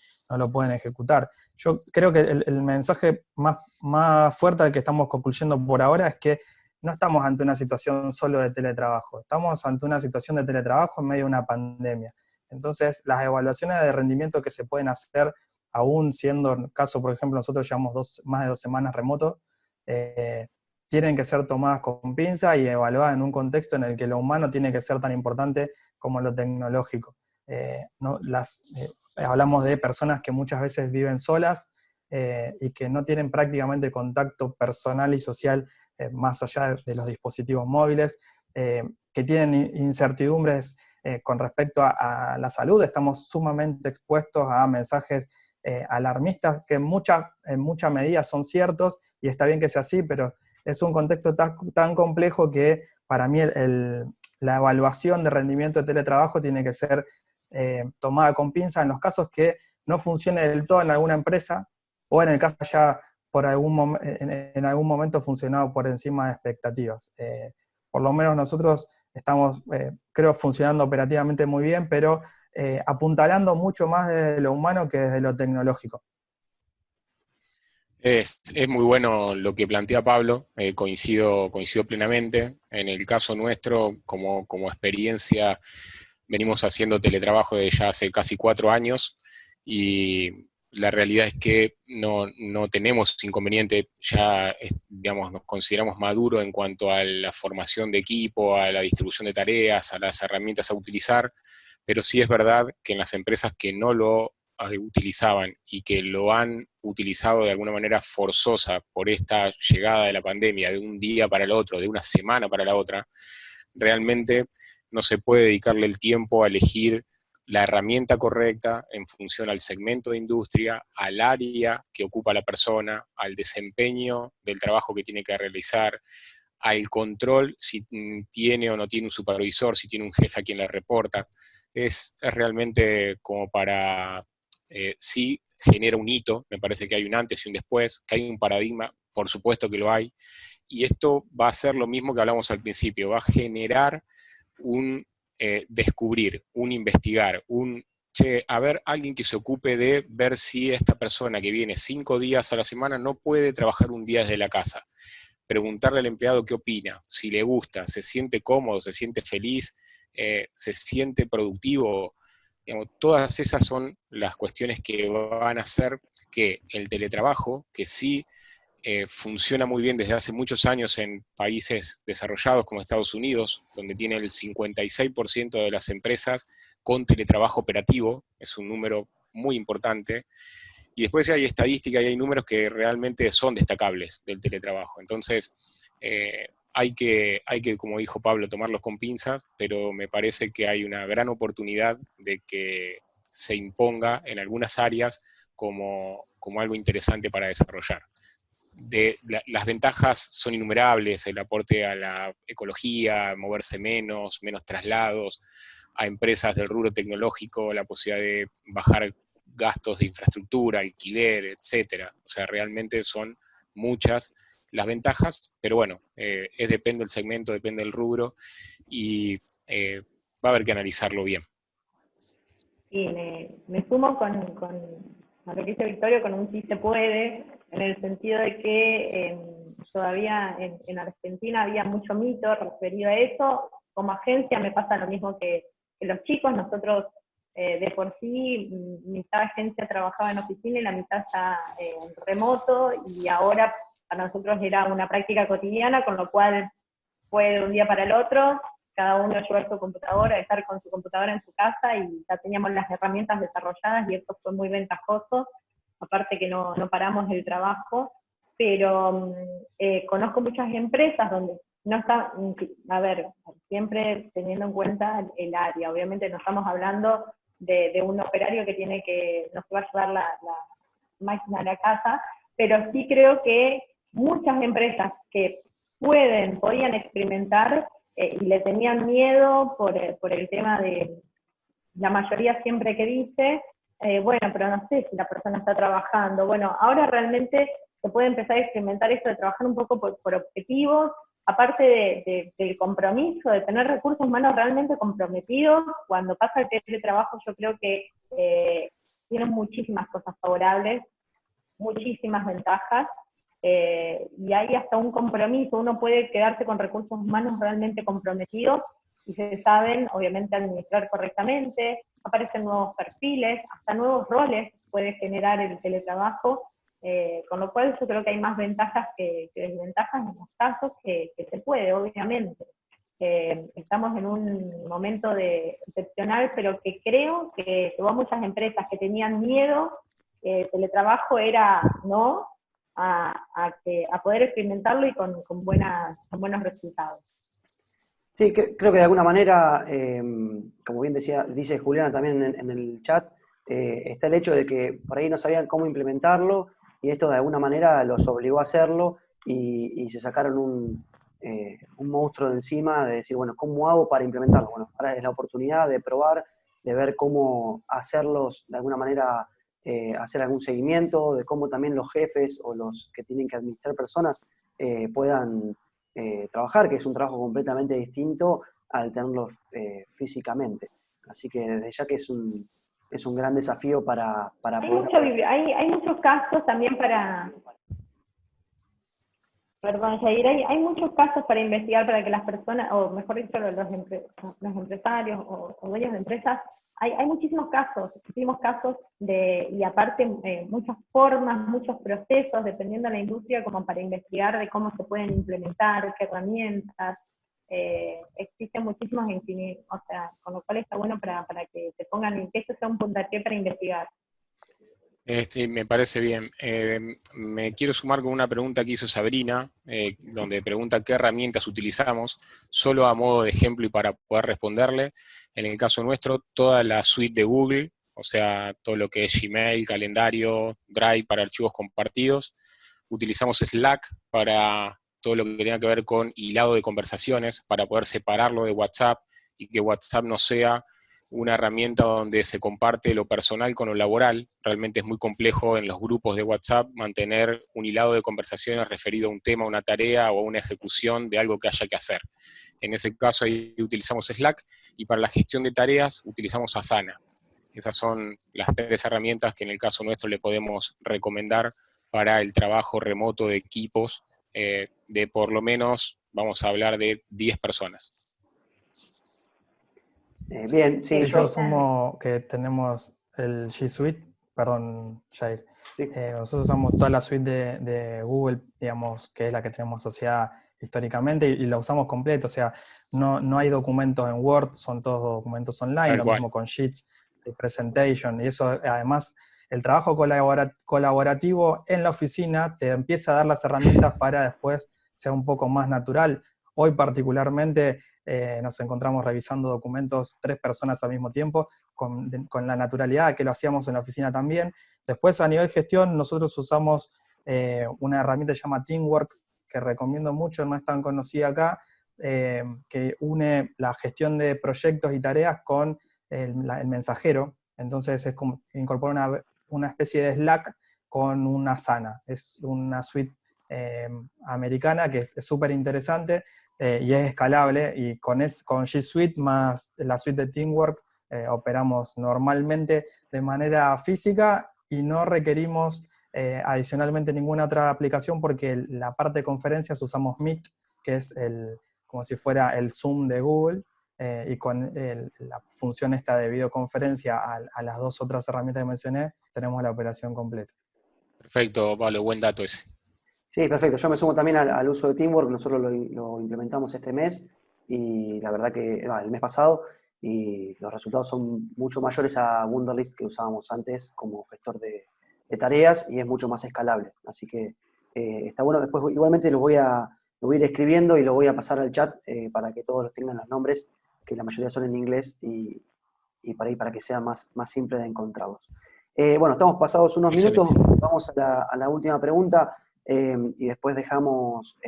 ejecutar. Yo creo que el mensaje más fuerte al que estamos concluyendo por ahora es que no estamos ante una situación solo de teletrabajo, estamos ante una situación de teletrabajo en medio de una pandemia. Entonces, las evaluaciones de rendimiento que se pueden hacer, aún siendo el caso, por ejemplo, nosotros llevamos más de 2 semanas remoto, tienen que ser tomadas con pinza y evaluadas en un contexto en el que lo humano tiene que ser tan importante como lo tecnológico. Hablamos de personas que muchas veces viven solas, y que no tienen prácticamente contacto personal y social más allá de los dispositivos móviles, que tienen incertidumbres con respecto a la salud. Estamos sumamente expuestos a mensajes alarmistas que en mucha medida son ciertos, y está bien que sea así, pero es un contexto tan complejo que para mí la evaluación de rendimiento de teletrabajo tiene que ser tomada con pinza en los casos que no funcione del todo en alguna empresa, o en el caso ya en algún momento funcionado por encima de expectativas. Por lo menos nosotros estamos, creo, funcionando operativamente muy bien, pero apuntalando mucho más de lo humano que desde lo tecnológico. Es muy bueno lo que plantea Pablo, coincido plenamente. En el caso nuestro, como experiencia, venimos haciendo teletrabajo desde ya hace casi 4 años, y la realidad es que no tenemos inconveniente, ya digamos, nos consideramos maduros en cuanto a la formación de equipo, a la distribución de tareas, a las herramientas a utilizar, pero sí es verdad que en las empresas que no lo utilizaban y que lo han utilizado de alguna manera forzosa por esta llegada de la pandemia de un día para el otro, de una semana para la otra, realmente no se puede dedicarle el tiempo a elegir la herramienta correcta en función al segmento de industria, al área que ocupa la persona, al desempeño del trabajo que tiene que realizar, al control, si tiene o no tiene un supervisor, si tiene un jefe a quien le reporta. Es realmente como para, sí genera un hito, me parece que hay un antes y un después, que hay un paradigma, por supuesto que lo hay, y esto va a ser lo mismo que hablamos al principio, va a generar un descubrir, un investigar, a ver, alguien que se ocupe de ver si esta persona que viene 5 días a la semana no puede trabajar un día desde la casa. Preguntarle al empleado qué opina, si le gusta, se siente cómodo, se siente feliz, se siente productivo. Digamos, todas esas son las cuestiones que van a hacer que el teletrabajo, que sí funciona muy bien desde hace muchos años en países desarrollados como Estados Unidos, donde tiene el 56% de las empresas con teletrabajo operativo, es un número muy importante, y después hay estadísticas y hay números que realmente son destacables del teletrabajo. Entonces, hay que, como dijo Pablo, tomarlos con pinzas, pero me parece que hay una gran oportunidad de que se imponga en algunas áreas como algo interesante para desarrollar. Las ventajas son innumerables, el aporte a la ecología, moverse menos traslados, a empresas del rubro tecnológico, la posibilidad de bajar gastos de infraestructura, alquiler, etcétera. O sea, realmente son muchas las ventajas, pero bueno, depende del segmento, depende del rubro, y va a haber que analizarlo bien. Y me sumo con a lo que dice Victorio, con un sí se puede, en el sentido de que todavía en Argentina había mucho mito referido a eso. Como agencia me pasa lo mismo que los chicos. Nosotros de por sí, mitad de agencia trabajaba en oficina y la mitad está en remoto, y ahora para nosotros era una práctica cotidiana, con lo cual fue de un día para el otro, cada uno llevar su computadora, estar con su computadora en su casa, y ya teníamos las herramientas desarrolladas, y eso fue muy ventajoso, aparte que no paramos el trabajo. Pero conozco muchas empresas donde no está, a ver, siempre teniendo en cuenta el área, obviamente no estamos hablando de un operario que nos va a llevar la máquina a la casa, pero sí creo que muchas empresas que podían experimentar y le tenían miedo por el tema de la mayoría siempre que dice, bueno, pero no sé si la persona está trabajando. Bueno, ahora realmente se puede empezar a experimentar esto de trabajar un poco por objetivos, aparte del compromiso, de tener recursos humanos realmente comprometidos. Cuando pasa el teletrabajo, yo creo que tiene muchísimas cosas favorables, muchísimas ventajas, y hay hasta un compromiso. Uno puede quedarse con recursos humanos realmente comprometidos y se saben, obviamente, administrar correctamente. Aparecen nuevos perfiles, hasta nuevos roles puede generar el teletrabajo, con lo cual yo creo que hay más ventajas que desventajas en los casos que se puede, obviamente. Estamos en un momento excepcional, pero que creo que hubo muchas empresas que tenían miedo. Teletrabajo era no a poder experimentarlo, y con buenos resultados. Sí, creo que de alguna manera, como bien dice Juliana también en el chat, está el hecho de que por ahí no sabían cómo implementarlo, y esto de alguna manera los obligó a hacerlo, y se sacaron un monstruo de encima de decir, bueno, ¿cómo hago para implementarlo? Bueno, ahora es la oportunidad de probar, de ver cómo hacerlos de alguna manera, hacer algún seguimiento, de cómo también los jefes o los que tienen que administrar personas puedan trabajar, que es un trabajo completamente distinto al tenerlo físicamente. Así que desde ya que es un gran desafío para poder... Hay muchos casos también Perdón, Jair, hay muchos casos para investigar, para que las personas, o mejor dicho, los empresarios o dueños de empresas, hay muchísimos casos, y aparte muchas formas, muchos procesos, dependiendo de la industria, como para investigar de cómo se pueden implementar, qué herramientas. Existen muchísimos, o sea, con lo cual está bueno para que se pongan, que esto sea un puntapié para investigar. Me parece bien. Me quiero sumar con una pregunta que hizo Sabrina, donde pregunta qué herramientas utilizamos, solo a modo de ejemplo y para poder responderle. En el caso nuestro, toda la suite de Google, o sea, todo lo que es Gmail, calendario, Drive para archivos compartidos. Utilizamos Slack para todo lo que tenga que ver con hilado de conversaciones, para poder separarlo de WhatsApp y que WhatsApp no sea una herramienta donde se comparte lo personal con lo laboral. Realmente es muy complejo en los grupos de WhatsApp mantener un hilado de conversaciones referido a un tema, una tarea o a una ejecución de algo que haya que hacer. En ese caso ahí utilizamos Slack, y para la gestión de tareas utilizamos Asana. Esas son las 3 herramientas que en el caso nuestro le podemos recomendar para el trabajo remoto de equipos de por lo menos, vamos a hablar de 10 personas. Bien, sí, Yo sumo que tenemos el G Suite, perdón, Jair. Sí. Nosotros usamos toda la suite de Google, digamos, que es la que tenemos asociada históricamente, y la usamos completo. O sea, no hay documentos en Word, son todos documentos online, Tal lo cual. mismo con Sheets, de Presentation, y eso además, el trabajo colaborativo en la oficina te empieza a dar las herramientas para después sea un poco más natural. Hoy particularmente nos encontramos revisando documentos 3 personas al mismo tiempo, con la naturalidad que lo hacíamos en la oficina también. Después, a nivel gestión, nosotros usamos una herramienta que se llama Teamwork, que recomiendo mucho, no es tan conocida acá, que une la gestión de proyectos y tareas con el mensajero. Entonces es como incorpora una especie de Slack con una Asana. Es una suite americana que es súper interesante, y es escalable, y con G Suite más la suite de Teamwork operamos normalmente de manera física y no requerimos adicionalmente ninguna otra aplicación, porque la parte de conferencias usamos Meet, que es como si fuera el Zoom de Google, y con la función esta de videoconferencia a las 2 otras herramientas que mencioné, tenemos la operación completa. Perfecto, Pablo, buen dato ese. Sí, perfecto. Yo me sumo también al uso de Teamwork. Nosotros lo implementamos este mes y la verdad que el mes pasado, y los resultados son mucho mayores a Wunderlist, que usábamos antes como gestor de tareas, y es mucho más escalable. Así que está bueno. Después igualmente lo voy a ir escribiendo y lo voy a pasar al chat para que todos los tengan los nombres, que la mayoría son en inglés, y para que sea más simple de encontrarlos. Bueno, estamos pasados unos Excelente. minutos. Vamos a la última pregunta. Y después dejamos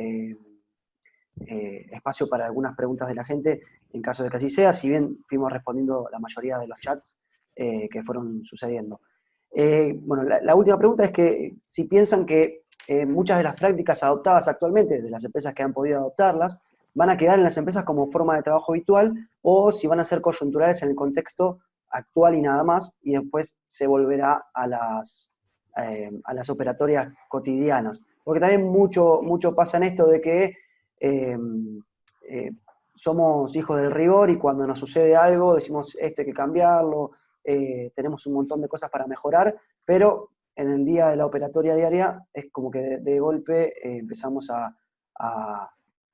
espacio para algunas preguntas de la gente, en caso de que así sea, si bien fuimos respondiendo la mayoría de los chats que fueron sucediendo. Bueno, la última pregunta es que si piensan que muchas de las prácticas adoptadas actualmente, de las empresas que han podido adoptarlas, van a quedar en las empresas como forma de trabajo habitual, o si van a ser coyunturales en el contexto actual y nada más, y después se volverá a las operatorias cotidianas. Porque también mucho pasa en esto de que somos hijos del rigor, y cuando nos sucede algo decimos esto hay que cambiarlo, tenemos un montón de cosas para mejorar, pero en el día de la operatoria diaria es como que de golpe empezamos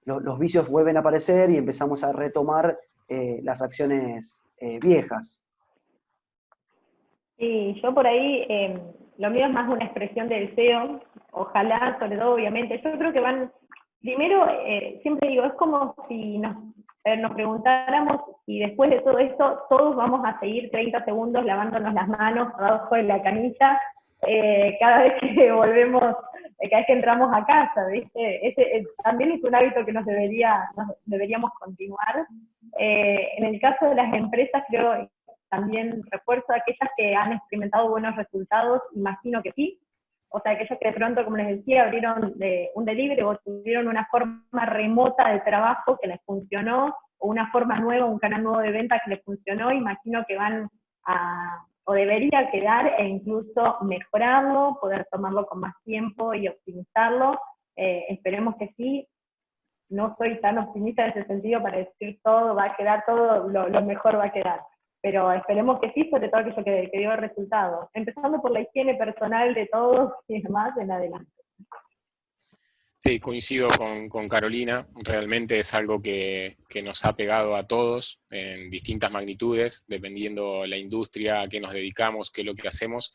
los vicios vuelven a aparecer y empezamos a retomar las acciones viejas. Sí, yo por ahí, lo mío es más una expresión del deseo, ojalá, sobre todo, obviamente. Yo creo que van, primero, siempre digo, es como si nos preguntáramos si después de todo esto todos vamos a seguir 30 segundos lavándonos las manos abajo de la canilla cada vez que volvemos, cada vez que entramos a casa, ¿viste? Ese también es un hábito que nos deberíamos continuar. En el caso de las empresas, creo también refuerzo a aquellas que han experimentado buenos resultados, imagino que sí. O sea, aquellos que de pronto, como les decía, abrieron un delivery o tuvieron una forma remota de trabajo que les funcionó, o una forma nueva, un canal nuevo de venta que les funcionó, imagino que van o debería quedar e incluso mejorarlo, poder tomarlo con más tiempo y optimizarlo. Esperemos que sí. No soy tan optimista en ese sentido para decir todo va a quedar, todo lo mejor va a quedar. Pero esperemos que sí, sobre todo aquello que dio resultado. Empezando por la higiene personal de todos y demás en adelante. Sí, coincido con Carolina. Realmente es algo que nos ha pegado a todos en distintas magnitudes, dependiendo la industria a qué nos dedicamos, qué es lo que hacemos.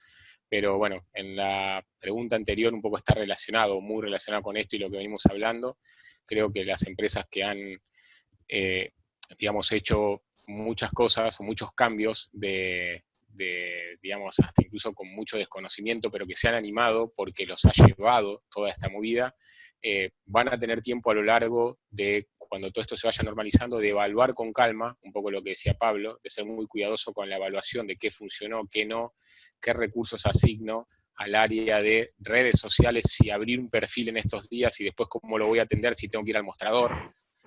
pero bueno, en la pregunta anterior un poco está relacionado, muy relacionado con esto y lo que venimos hablando. Creo que las empresas que han, digamos, hecho muchas cosas o muchos cambios digamos, hasta incluso con mucho desconocimiento, pero que se han animado porque los ha llevado toda esta movida, van a tener tiempo a lo largo de, cuando todo esto se vaya normalizando, de evaluar con calma, un poco lo que decía Pablo, de ser muy cuidadoso con la evaluación de qué funcionó, qué no, qué recursos asigno al área de redes sociales, si abrir un perfil en estos días y después cómo lo voy a atender si tengo que ir al mostrador.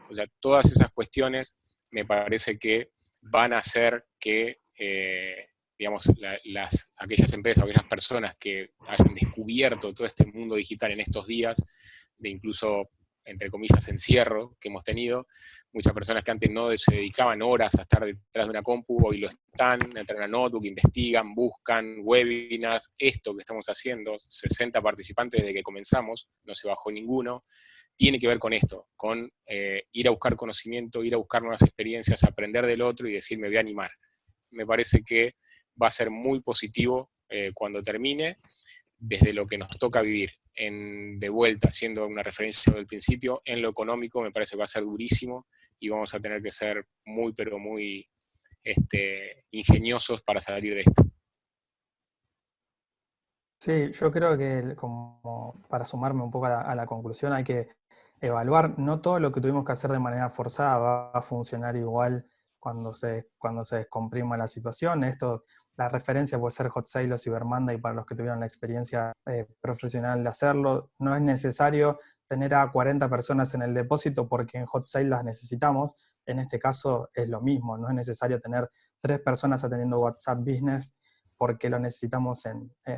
O sea, todas esas cuestiones me parece que van a hacer que, digamos, aquellas empresas o aquellas personas que hayan descubierto todo este mundo digital en estos días, de incluso, entre comillas, encierro que hemos tenido, muchas personas que antes no se dedicaban horas a estar detrás de una compu, hoy lo están, entran a la notebook, investigan, buscan webinars, esto que estamos haciendo, 60 participantes desde que comenzamos, no se bajó ninguno, tiene que ver con esto, con ir a buscar conocimiento, ir a buscar nuevas experiencias, aprender del otro y decir, me voy a animar. Me parece que va a ser muy positivo cuando termine, desde lo que nos toca vivir. De vuelta, haciendo una referencia del principio, en lo económico me parece que va a ser durísimo y vamos a tener que ser muy, pero muy ingeniosos para salir de esto. Sí, yo creo que como para sumarme un poco a la conclusión, hay que evaluar, no todo lo que tuvimos que hacer de manera forzada va a funcionar igual cuando se descomprima la situación. Esto, la referencia puede ser Hot Sale o Cyber Monday para los que tuvieron la experiencia profesional de hacerlo. No es necesario tener a 40 personas en el depósito porque en Hot Sale las necesitamos. En este caso es lo mismo, no es necesario tener 3 personas atendiendo WhatsApp Business porque lo necesitamos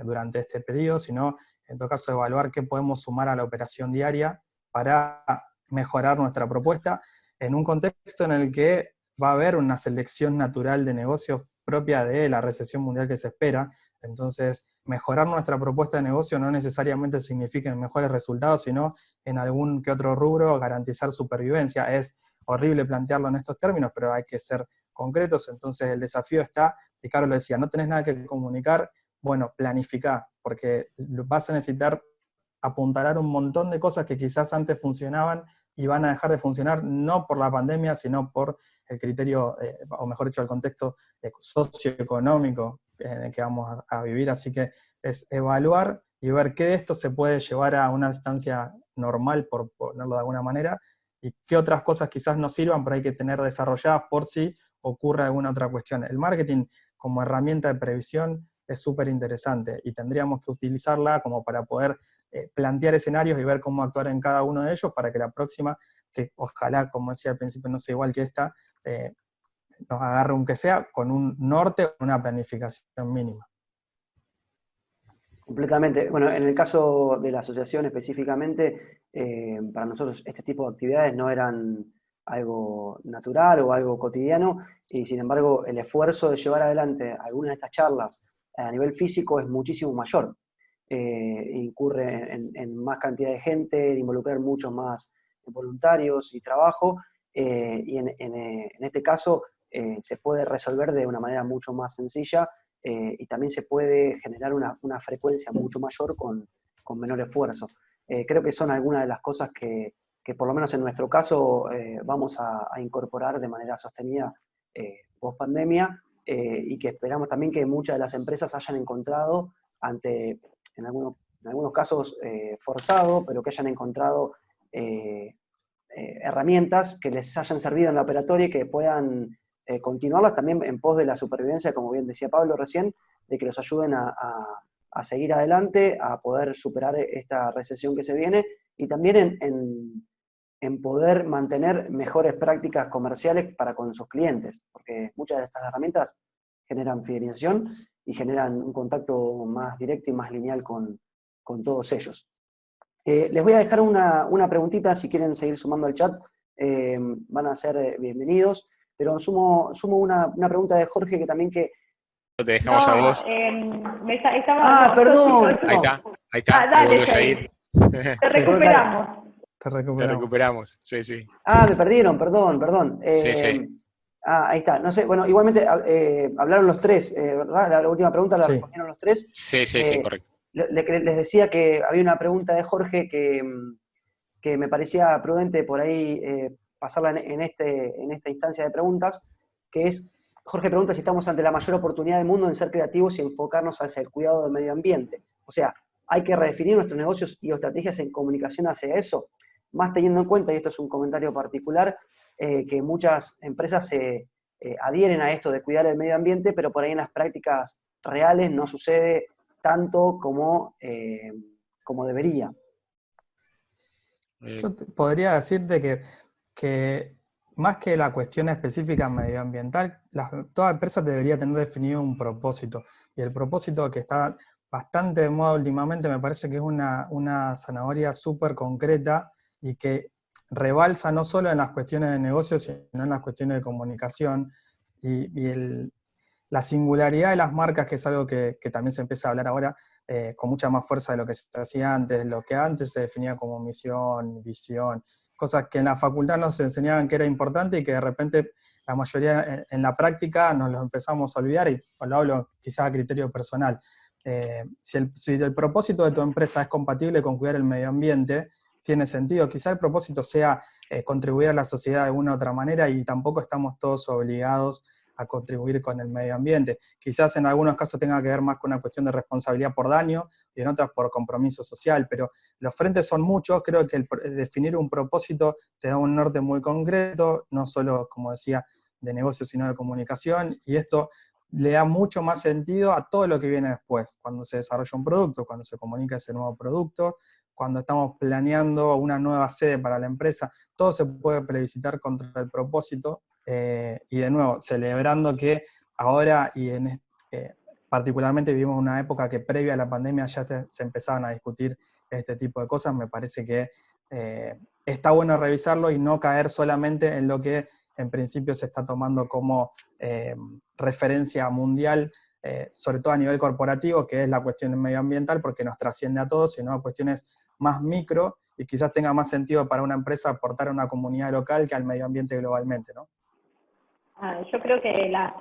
durante este periodo, sino en todo caso evaluar qué podemos sumar a la operación diaria para mejorar nuestra propuesta en un contexto en el que va a haber una selección natural de negocios propia de la recesión mundial que se espera. Entonces, mejorar nuestra propuesta de negocio no necesariamente significa mejores resultados, sino en algún que otro rubro garantizar supervivencia. Es horrible plantearlo en estos términos, pero hay que ser concretos. Entonces, el desafío está, y Carlos lo decía, no tenés nada que comunicar, bueno, planificá, porque vas a necesitar apuntalar un montón de cosas que quizás antes funcionaban y van a dejar de funcionar no por la pandemia, sino por el criterio, o mejor dicho, el contexto socioeconómico en el que vamos a vivir. Así que es evaluar y ver qué de esto se puede llevar a una instancia normal, por ponerlo de alguna manera, y qué otras cosas quizás no sirvan, pero hay que tener desarrolladas por si ocurre alguna otra cuestión. El marketing como herramienta de previsión es súper interesante y tendríamos que utilizarla como para poder plantear escenarios y ver cómo actuar en cada uno de ellos para que la próxima, que ojalá, como decía al principio, no sea igual que esta, nos agarre aunque sea con un norte o una planificación mínima. Completamente. Bueno, en el caso de la asociación específicamente, para nosotros este tipo de actividades no eran algo natural o algo cotidiano, y sin embargo el esfuerzo de llevar adelante algunas de estas charlas a nivel físico es muchísimo mayor. Incurre en más cantidad de gente, en involucrar muchos más voluntarios y trabajo, y en este caso se puede resolver de una manera mucho más sencilla, y también se puede generar una frecuencia mucho mayor con menor esfuerzo. Creo que son algunas de las cosas que por lo menos en nuestro caso vamos a incorporar de manera sostenida post pandemia, y que esperamos también que muchas de las empresas hayan encontrado en algunos casos forzado, pero que hayan encontrado herramientas que les hayan servido en la operatoria y que puedan continuarlas también en pos de la supervivencia, como bien decía Pablo recién, de que los ayuden a seguir adelante, a poder superar esta recesión que se viene, y también en poder mantener mejores prácticas comerciales para con sus clientes, porque muchas de estas herramientas generan fidelización y generan un contacto más directo y más lineal con todos ellos. Les voy a dejar una preguntita, si quieren seguir sumando al chat, van a ser bienvenidos, pero sumo una pregunta de Jorge que también que... Te dejamos a vos. Perdón. Ahí está, dale, Jair. Te recuperamos. Te recuperamos. Sí. Me perdieron, perdón. Sí. Ahí está. No sé, bueno, igualmente hablaron los tres, ¿verdad? La última pregunta la Sí. respondieron los tres. Sí, sí, sí, correcto. Les decía que había una pregunta de Jorge que me parecía prudente por ahí pasarla en esta instancia de preguntas, que es, Jorge pregunta si estamos ante la mayor oportunidad del mundo en ser creativos y enfocarnos hacia el cuidado del medio ambiente. O sea, hay que redefinir nuestros negocios y estrategias en comunicación hacia eso, más teniendo en cuenta, y esto es un comentario particular, que muchas empresas se adhieren a esto de cuidar el medio ambiente, pero por ahí en las prácticas reales no sucede tanto como debería. Yo podría decirte que más que la cuestión específica medioambiental, toda empresa debería tener definido un propósito. Y el propósito que está bastante de moda últimamente me parece que es una zanahoria súper concreta y que rebalsa no solo en las cuestiones de negocio, sino en las cuestiones de comunicación. La singularidad de las marcas, que es algo que también se empieza a hablar ahora, con mucha más fuerza de lo que se hacía antes, lo que antes se definía como misión, visión, cosas que en la facultad nos enseñaban que era importante y que de repente la mayoría en la práctica nos lo empezamos a olvidar, y lo hablo quizás a criterio personal. Si el propósito de tu empresa es compatible con cuidar el medio ambiente, tiene sentido. Quizá el propósito sea contribuir a la sociedad de alguna u otra manera, y tampoco estamos todos obligados a contribuir con el medio ambiente. Quizás en algunos casos tenga que ver más con una cuestión de responsabilidad por daño y en otras por compromiso social, pero los frentes son muchos. Creo que definir un propósito te da un norte muy concreto, no solo, como decía, de negocio, sino de comunicación, y esto le da mucho más sentido a todo lo que viene después, cuando se desarrolla un producto, cuando se comunica ese nuevo producto, cuando estamos planeando una nueva sede para la empresa. Todo se puede plebiscitar contra el propósito. Y de nuevo, celebrando que ahora, particularmente vivimos una época que previa a la pandemia ya se empezaban a discutir este tipo de cosas. Me parece que está bueno revisarlo y no caer solamente en lo que en principio se está tomando como referencia mundial, sobre todo a nivel corporativo, que es la cuestión medioambiental, porque nos trasciende a todos, sino a cuestiones más micro, y quizás tenga más sentido para una empresa aportar a una comunidad local que al medio ambiente globalmente, ¿no? Yo creo que las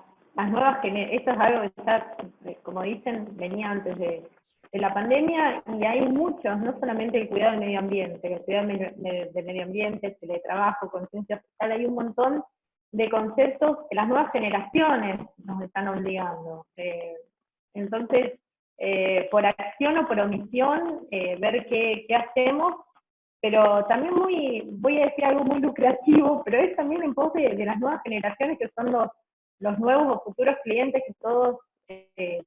nuevas generaciones, esto es algo que ya, como dicen, venía antes de la pandemia, y hay muchos, no solamente el cuidado del medio ambiente, el cuidado del medio ambiente, el teletrabajo, conciencia social, hay un montón de conceptos que las nuevas generaciones nos están obligando. Entonces, por acción o por omisión, ver qué hacemos, pero también voy a decir algo muy lucrativo, pero es también en pos de las nuevas generaciones, que son los nuevos o futuros clientes que todos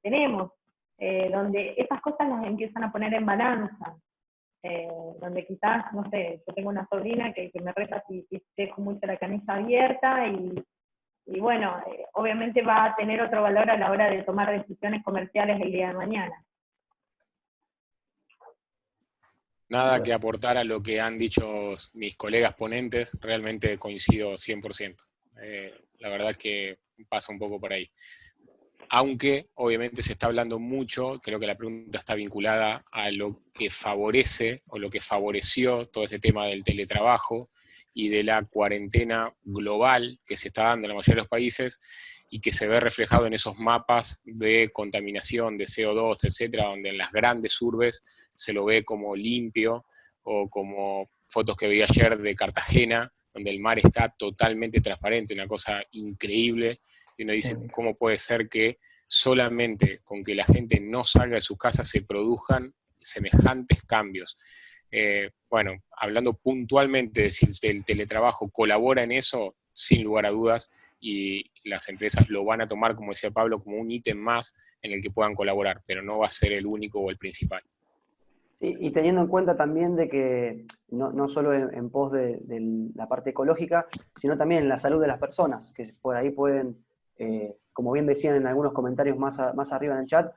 tenemos, donde esas cosas las empiezan a poner en balanza, donde quizás, no sé, yo tengo una sobrina que me reta si dejo mucho la camisa abierta, y bueno, obviamente va a tener otro valor a la hora de tomar decisiones comerciales el día de mañana. Nada que aportar a lo que han dicho mis colegas ponentes, realmente coincido 100%. La verdad que pasa un poco por ahí. Aunque obviamente se está hablando mucho, creo que la pregunta está vinculada a lo que favorece o lo que favoreció todo ese tema del teletrabajo y de la cuarentena global que se está dando en la mayoría de los países, y que se ve reflejado en esos mapas de contaminación, de CO2, etcétera, donde en las grandes urbes se lo ve como limpio, o como fotos que vi ayer de Cartagena, donde el mar está totalmente transparente, una cosa increíble, y uno dice, ¿cómo puede ser que solamente con que la gente no salga de sus casas se produzcan semejantes cambios? Bueno, hablando puntualmente de si el teletrabajo colabora en eso, sin lugar a dudas, y las empresas lo van a tomar, como decía Pablo, como un ítem más en el que puedan colaborar, pero no va a ser el único o el principal. Sí, y teniendo en cuenta también de que no solo en pos de la parte ecológica, sino también en la salud de las personas, que por ahí pueden, como bien decían en algunos comentarios más arriba en el chat,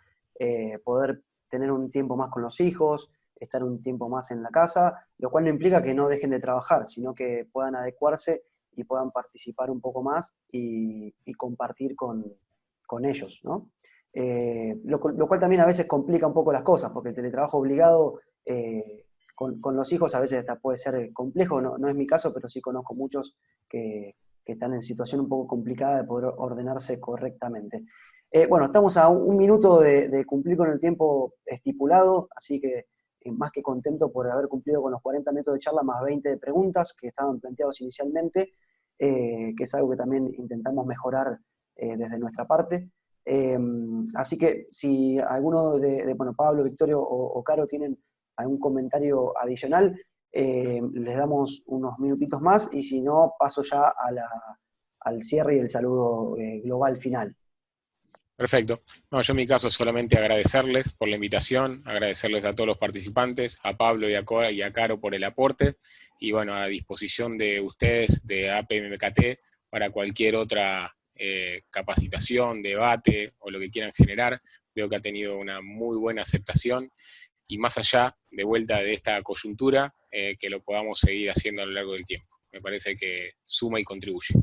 poder tener un tiempo más con los hijos, estar un tiempo más en la casa, lo cual no implica que no dejen de trabajar, sino que puedan adecuarse y puedan participar un poco más y compartir con ellos, ¿no? Lo cual también a veces complica un poco las cosas, porque el teletrabajo obligado con los hijos a veces hasta puede ser complejo, no es mi caso, pero sí conozco muchos que están en situación un poco complicada de poder ordenarse correctamente. Bueno, estamos a un minuto de cumplir con el tiempo estipulado, así que más que contento por haber cumplido con los 40 minutos de charla más 20 de preguntas que estaban planteados inicialmente, que es algo que también intentamos mejorar desde nuestra parte. Así que si alguno bueno, Pablo, Victorio o Caro tienen algún comentario adicional, les damos unos minutitos más, y si no, paso ya al cierre y el saludo global final. Perfecto. No, yo en mi caso solamente agradecerles por la invitación, agradecerles a todos los participantes, a Pablo y a Caro por el aporte, y bueno, a disposición de ustedes, de APMKT, para cualquier otra capacitación, debate o lo que quieran generar. Veo que ha tenido una muy buena aceptación, y más allá, de vuelta de esta coyuntura, que lo podamos seguir haciendo a lo largo del tiempo. Me parece que suma y contribuye.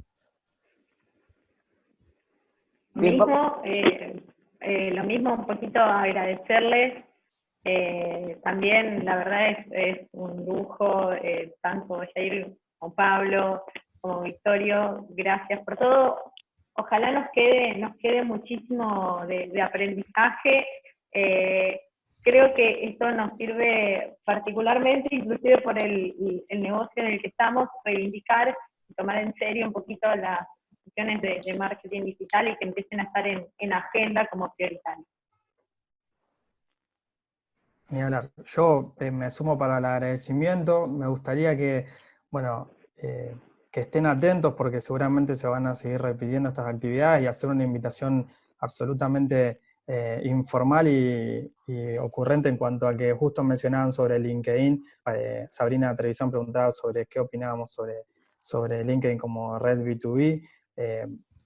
Bien, Lo mismo, un poquito agradecerles. También, la verdad, es un lujo, tanto Jair como Pablo, como Victorio, gracias por todo. Ojalá nos quede muchísimo de aprendizaje. Creo que esto nos sirve particularmente, inclusive por el negocio en el que estamos, reivindicar y tomar en serio un poquito las cuestiones de marketing digital y que empiecen a estar en agenda como prioritarias. Ni hablar. Yo me sumo para el agradecimiento. Me gustaría que, bueno, que estén atentos, porque seguramente se van a seguir repitiendo estas actividades, y hacer una invitación absolutamente informal y ocurrente en cuanto a que justo mencionaban sobre LinkedIn. Sabrina Televisión preguntaba sobre qué opinábamos sobre LinkedIn como red B2B.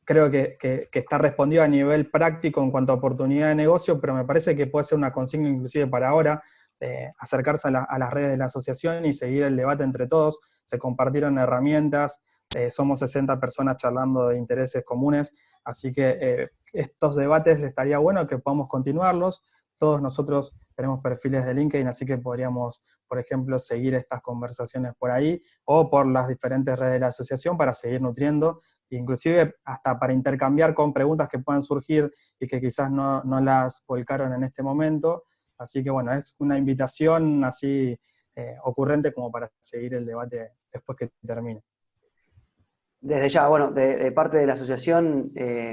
Creo que está respondido a nivel práctico en cuanto a oportunidad de negocio, pero me parece que puede ser una consigna inclusive para ahora, acercarse a las redes de la asociación y seguir el debate entre todos. Se compartieron herramientas, somos 60 personas charlando de intereses comunes, así que estos debates estaría bueno que podamos continuarlos. Todos nosotros tenemos perfiles de LinkedIn, así que podríamos, por ejemplo, seguir estas conversaciones por ahí, o por las diferentes redes de la asociación, para seguir nutriendo, inclusive hasta para intercambiar con preguntas que puedan surgir y que quizás no las volcaron en este momento. Así que bueno, es una invitación así ocurrente como para seguir el debate después que termine. Desde ya, bueno, de parte de la asociación,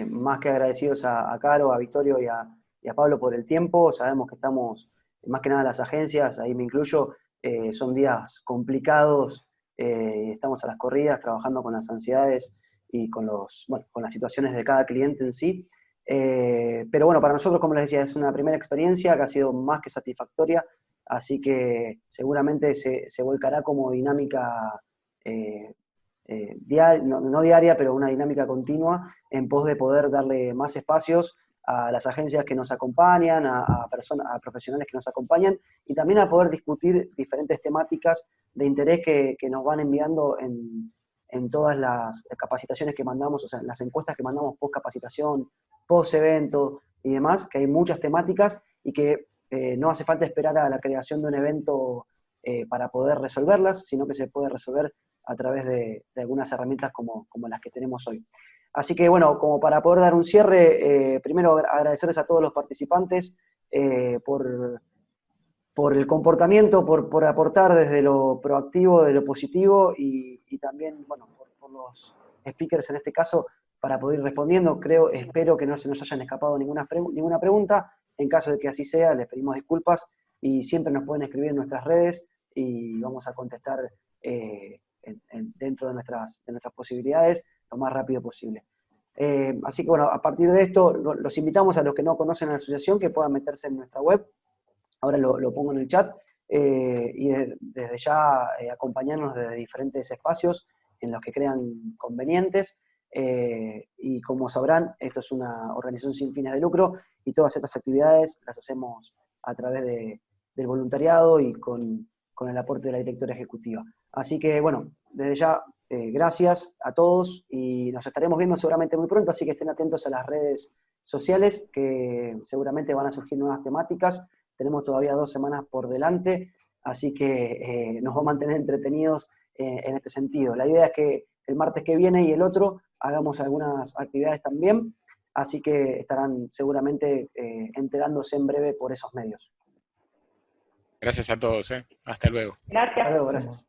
más que agradecidos a Caro, a Victorio y a Pablo por el tiempo. Sabemos que estamos, más que nada las agencias, ahí me incluyo, son días complicados, estamos a las corridas trabajando con las ansiedades y con las situaciones de cada cliente en sí. Pero bueno, para nosotros, como les decía, es una primera experiencia que ha sido más que satisfactoria, así que seguramente se volcará como dinámica no diaria, pero una dinámica continua, en pos de poder darle más espacios a las agencias que nos acompañan, a profesionales que nos acompañan, y también a poder discutir diferentes temáticas de interés que nos van enviando en todas las capacitaciones que mandamos, o sea, las encuestas que mandamos post capacitación, post evento y demás, que hay muchas temáticas y que no hace falta esperar a la creación de un evento para poder resolverlas, sino que se puede resolver a través de algunas herramientas como las que tenemos hoy. Así que bueno, como para poder dar un cierre, primero agradecerles a todos los participantes por el comportamiento, por aportar desde lo proactivo, de lo positivo, y también, bueno, por los speakers en este caso, para poder ir respondiendo. Espero que no se nos hayan escapado ninguna pregunta. En caso de que así sea, les pedimos disculpas, y siempre nos pueden escribir en nuestras redes y vamos a contestar dentro de nuestras posibilidades lo más rápido posible. Así que bueno, a partir de esto, los invitamos a los que no conocen la asociación que puedan meterse en nuestra web. Ahora lo pongo en el chat, y desde ya acompañarnos desde diferentes espacios en los que crean convenientes. Y como sabrán, esto es una organización sin fines de lucro, y todas estas actividades las hacemos a través del voluntariado y con el aporte de la directora ejecutiva. Así que bueno, desde ya, gracias a todos, y nos estaremos viendo seguramente muy pronto, así que estén atentos a las redes sociales, que seguramente van a surgir nuevas temáticas. Tenemos todavía 2 semanas por delante, así que nos va a mantener entretenidos en este sentido. La idea es que el martes que viene y el otro hagamos algunas actividades también, así que estarán seguramente enterándose en breve por esos medios. Gracias a todos, ¿eh? Hasta luego. Gracias. Hasta luego, gracias.